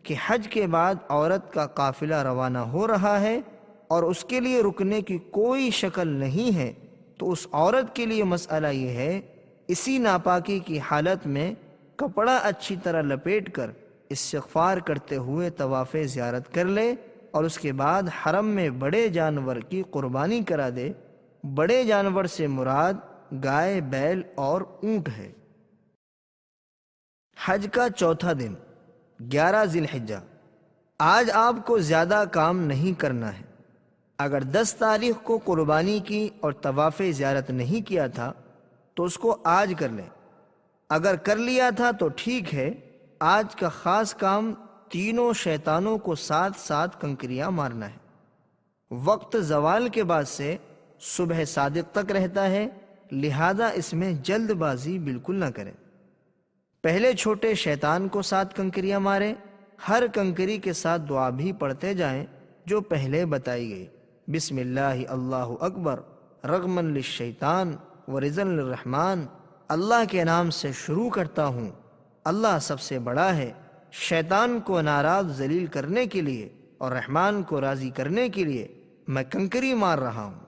کہ حج کے بعد عورت کا قافلہ روانہ ہو رہا ہے اور اس کے لیے رکنے کی کوئی شکل نہیں ہے، تو اس عورت کے لیے مسئلہ یہ ہے اسی ناپاکی کی حالت میں کپڑا اچھی طرح لپیٹ کر استغفار کرتے ہوئے طواف زیارت کر لے اور اس کے بعد حرم میں بڑے جانور کی قربانی کرا دے۔ بڑے جانور سے مراد گائے، بیل اور اونٹ ہے۔ حج کا چوتھا دن 11 ذی الحجہ۔ آج آپ کو زیادہ کام نہیں کرنا ہے۔ اگر 10 تاریخ کو قربانی کی اور طواف زیارت نہیں کیا تھا تو اس کو آج کر لیں، اگر کر لیا تھا تو ٹھیک ہے۔ آج کا خاص کام تینوں شیطانوں کو ساتھ ساتھ کنکریاں مارنا ہے۔ وقت زوال کے بعد سے صبح صادق تک رہتا ہے، لہذا اس میں جلد بازی بالکل نہ کریں۔ پہلے چھوٹے شیطان کو 7 کنکریاں ماریں، ہر کنکری کے ساتھ دعا بھی پڑھتے جائیں جو پہلے بتائی گئی۔ بسم اللہ اللہ اکبر رغمن للشیطان ورزن للرحمن، اللہ کے نام سے شروع کرتا ہوں، اللہ سب سے بڑا ہے، شیطان کو ناراض ذلیل کرنے کے لیے اور رحمان کو راضی کرنے کے لیے میں کنکری مار رہا ہوں۔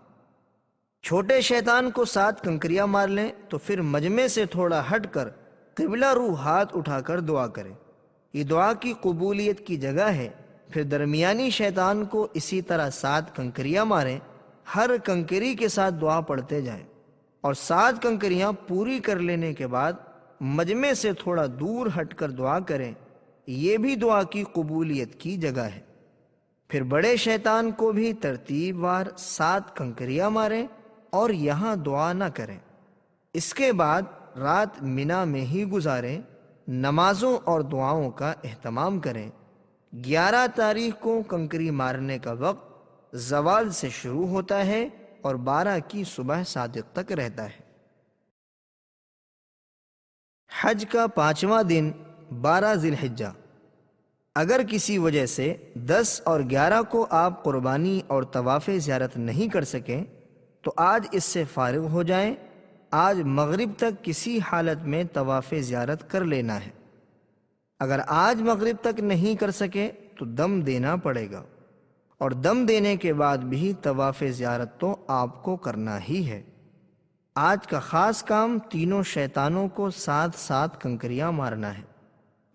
چھوٹے شیطان کو 7 کنکریاں مار لیں تو پھر مجمع سے تھوڑا ہٹ کر قبلہ رو ہاتھ اٹھا کر دعا کریں، یہ دعا کی قبولیت کی جگہ ہے۔ پھر درمیانی شیطان کو اسی طرح 7 کنکریاں ماریں، ہر کنکری کے ساتھ دعا پڑھتے جائیں، اور 7 کنکریاں پوری کر لینے کے بعد مجمع سے تھوڑا دور ہٹ کر دعا کریں، یہ بھی دعا کی قبولیت کی جگہ ہے۔ پھر بڑے شیطان کو بھی ترتیب وار 7 کنکریاں ماریں اور یہاں دعا نہ کریں۔ اس کے بعد رات منا میں ہی گزاریں، نمازوں اور دعاؤں کا اہتمام کریں۔ 11 تاریخ کو کنکری مارنے کا وقت زوال سے شروع ہوتا ہے اور 12 کی صبح صادق تک رہتا ہے۔ حج کا 5واں دن 12 ذی الحجہ۔ اگر کسی وجہ سے 10 اور 11 کو آپ قربانی اور طواف زیارت نہیں کر سکیں تو آج اس سے فارغ ہو جائیں۔ آج مغرب تک کسی حالت میں طواف زیارت کر لینا ہے۔ اگر آج مغرب تک نہیں کر سکے تو دم دینا پڑے گا، اور دم دینے کے بعد بھی طواف زیارت تو آپ کو کرنا ہی ہے۔ آج کا خاص کام تینوں شیطانوں کو 7 کنکریاں مارنا ہے،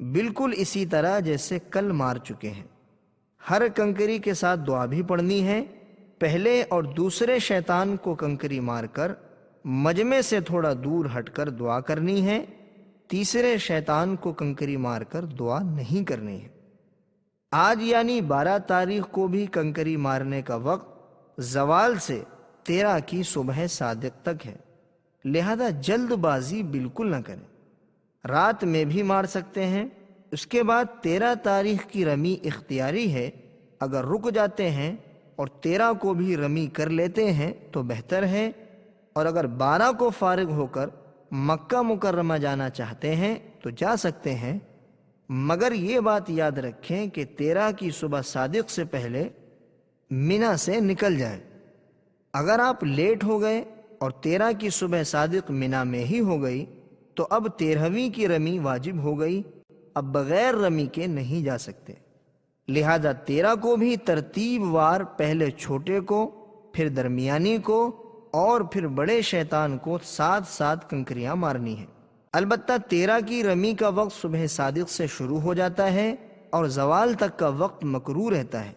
بالکل اسی طرح جیسے کل مار چکے ہیں۔ ہر کنکری کے ساتھ دعا بھی پڑھنی ہے۔ پہلے اور دوسرے شیطان کو کنکری مار کر مجمع سے تھوڑا دور ہٹ کر دعا کرنی ہے، تیسرے شیطان کو کنکری مار کر دعا نہیں کرنی ہے۔ آج یعنی 12 تاریخ کو بھی کنکری مارنے کا وقت زوال سے 13 کی صبح صادق تک ہے، لہذا جلد بازی بالکل نہ کریں۔ رات میں بھی مار سکتے ہیں۔ اس کے بعد 13 تاریخ کی رمی اختیاری ہے، اگر رک جاتے ہیں اور 13 کو بھی رمی کر لیتے ہیں تو بہتر ہے، اور اگر 12 کو فارغ ہو کر مکہ مکرمہ جانا چاہتے ہیں تو جا سکتے ہیں، مگر یہ بات یاد رکھیں کہ 13 کی صبح صادق سے پہلے منا سے نکل جائیں۔ اگر آپ لیٹ ہو گئے اور 13 کی صبح صادق منا میں ہی ہو گئی تو اب 13ویں کی رمی واجب ہو گئی، اب بغیر رمی کے نہیں جا سکتے، لہذا 13 کو بھی ترتیب وار پہلے چھوٹے کو، پھر درمیانی کو اور پھر بڑے شیطان کو 7 کنکریاں مارنی ہیں۔ البتہ 13 کی رمی کا وقت صبح صادق سے شروع ہو جاتا ہے اور زوال تک کا وقت مکروہ رہتا ہے،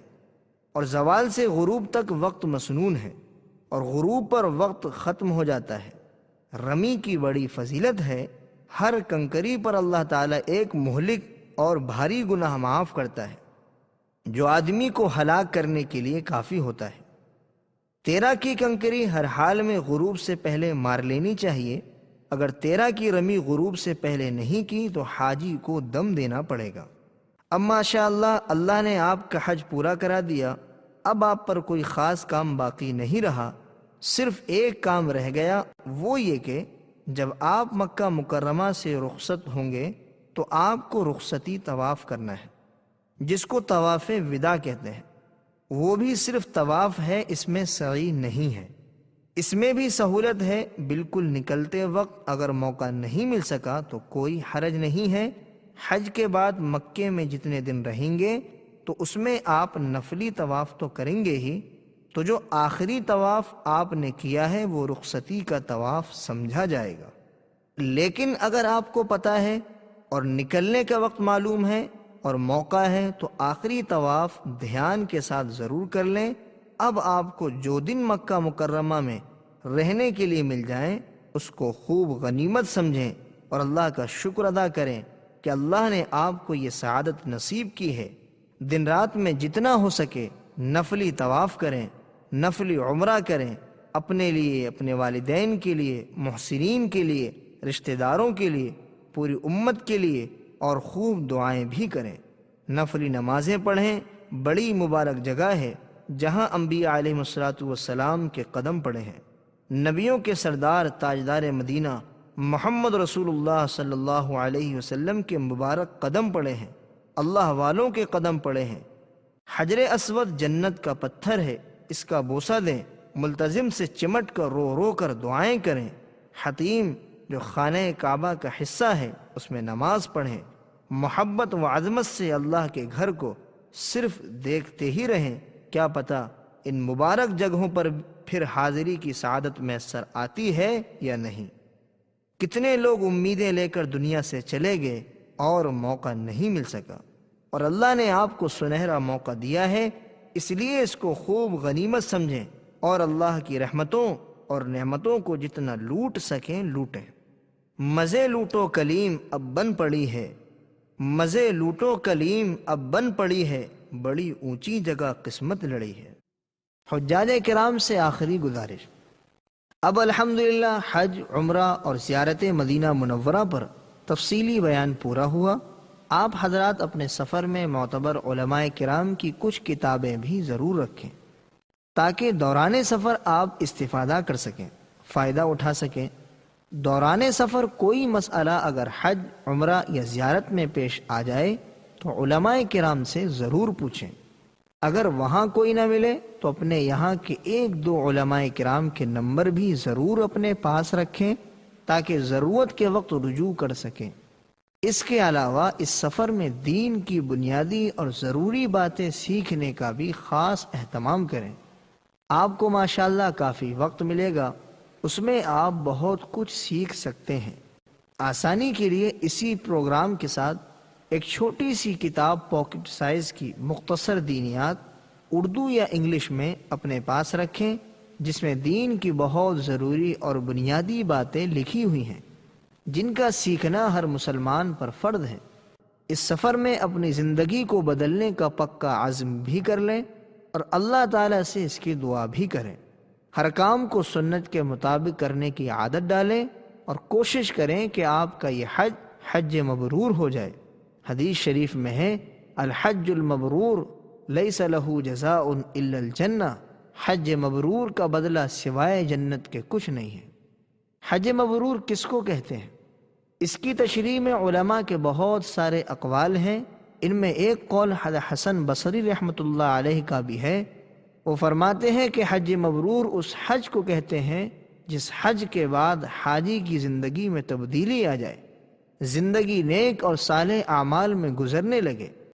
اور زوال سے غروب تک وقت مسنون ہے، اور غروب پر وقت ختم ہو جاتا ہے۔ رمی کی بڑی فضیلت ہے، ہر کنکری پر اللہ تعالیٰ ایک مہلک اور بھاری گناہ معاف کرتا ہے جو آدمی کو ہلاک کرنے کے لیے کافی ہوتا ہے۔ 13 کی کنکری ہر حال میں غروب سے پہلے مار لینی چاہیے۔ اگر 13 کی رمی غروب سے پہلے نہیں کی تو حاجی کو دم دینا پڑے گا۔ اب ماشاءاللہ اللہ نے آپ کا حج پورا کرا دیا، اب آپ پر کوئی خاص کام باقی نہیں رہا، صرف ایک کام رہ گیا، وہ یہ کہ جب آپ مکہ مکرمہ سے رخصت ہوں گے تو آپ کو رخصتی طواف کرنا ہے، جس کو طواف وداع کہتے ہیں۔ وہ بھی صرف طواف ہے، اس میں سعی نہیں ہے۔ اس میں بھی سہولت ہے، بالکل نکلتے وقت اگر موقع نہیں مل سکا تو کوئی حرج نہیں ہے۔ حج کے بعد مکے میں جتنے دن رہیں گے تو اس میں آپ نفلی طواف تو کریں گے ہی، تو جو آخری طواف آپ نے کیا ہے وہ رخصتی کا طواف سمجھا جائے گا۔ لیکن اگر آپ کو پتہ ہے اور نکلنے کا وقت معلوم ہے اور موقع ہے تو آخری طواف دھیان کے ساتھ ضرور کر لیں۔ اب آپ کو جو دن مکہ مکرمہ میں رہنے کے لیے مل جائیں اس کو خوب غنیمت سمجھیں اور اللہ کا شکر ادا کریں کہ اللہ نے آپ کو یہ سعادت نصیب کی ہے۔ دن رات میں جتنا ہو سکے نفلی طواف کریں، نفلی عمرہ کریں، اپنے لیے، اپنے والدین کے لیے، محسنین کے لیے، رشتہ داروں کے لیے، پوری امت کے لیے، اور خوب دعائیں بھی کریں۔ نفلی نمازیں پڑھیں، بڑی مبارک جگہ ہے، جہاں انبیاء علیہ الصلوۃ والسلام کے قدم پڑے ہیں، نبیوں کے سردار تاجدار مدینہ محمد رسول اللہ صلی اللہ علیہ وسلم کے مبارک قدم پڑے ہیں، اللہ والوں کے قدم پڑے ہیں۔ حجر اسود جنت کا پتھر ہے، اس کا بوسہ دیں، ملتزم سے چمٹ کر رو رو کر دعائیں کریں۔ حتیم جو خانہ کعبہ کا حصہ ہے اس میں نماز پڑھیں۔ محبت و عظمت سے اللہ کے گھر کو صرف دیکھتے ہی رہیں، کیا پتہ ان مبارک جگہوں پر پھر حاضری کی سعادت میسر آتی ہے یا نہیں۔ کتنے لوگ امیدیں لے کر دنیا سے چلے گئے اور موقع نہیں مل سکا، اور اللہ نے آپ کو سنہرا موقع دیا ہے، اس لیے اس کو خوب غنیمت سمجھیں اور اللہ کی رحمتوں اور نعمتوں کو جتنا لوٹ سکیں لوٹیں۔ مزے لوٹو کلیم اب بن پڑی ہے، مزے لوٹو کلیم اب بن پڑی ہے، بڑی اونچی جگہ قسمت لڑی ہے۔ حجاج کرام سے آخری گزارش، اب الحمدللہ حج، عمرہ اور زیارت مدینہ منورہ پر تفصیلی بیان پورا ہوا۔ آپ حضرات اپنے سفر میں معتبر علماء کرام کی کچھ کتابیں بھی ضرور رکھیں تاکہ دوران سفر آپ استفادہ کر سکیں، فائدہ اٹھا سکیں۔ دوران سفر کوئی مسئلہ اگر حج، عمرہ یا زیارت میں پیش آ جائے تو علماء کرام سے ضرور پوچھیں۔ اگر وہاں کوئی نہ ملے تو اپنے یہاں کے ایک دو علماء کرام کے نمبر بھی ضرور اپنے پاس رکھیں تاکہ ضرورت کے وقت رجوع کر سکیں۔ اس کے علاوہ اس سفر میں دین کی بنیادی اور ضروری باتیں سیکھنے کا بھی خاص اہتمام کریں۔ آپ کو ماشاءاللہ کافی وقت ملے گا، اس میں آپ بہت کچھ سیکھ سکتے ہیں۔ آسانی کے لیے اسی پروگرام کے ساتھ ایک چھوٹی سی کتاب پاکٹ سائز کی مختصر دینیات اردو یا انگلش میں اپنے پاس رکھیں، جس میں دین کی بہت ضروری اور بنیادی باتیں لکھی ہوئی ہیں جن کا سیکھنا ہر مسلمان پر فرض ہے۔ اس سفر میں اپنی زندگی کو بدلنے کا پکا عزم بھی کر لیں اور اللہ تعالیٰ سے اس کی دعا بھی کریں۔ ہر کام کو سنت کے مطابق کرنے کی عادت ڈالیں اور کوشش کریں کہ آپ کا یہ حج مبرور ہو جائے۔ حدیث شریف میں ہے، الحج المبرور لیس لہ جزاء الا الجنہ، حج مبرور کا بدلہ سوائے جنت کے کچھ نہیں ہے۔ حج مبرور کس کو کہتے ہیں؟ اس کی تشریح میں علماء کے بہت سارے اقوال ہیں۔ ان میں ایک قول حسن بصری رحمۃ اللہ علیہ کا بھی ہے۔ وہ فرماتے ہیں کہ حج مبرور اس حج کو کہتے ہیں جس حج کے بعد حاجی کی زندگی میں تبدیلی آ جائے، زندگی نیک اور صالح اعمال میں گزرنے لگے،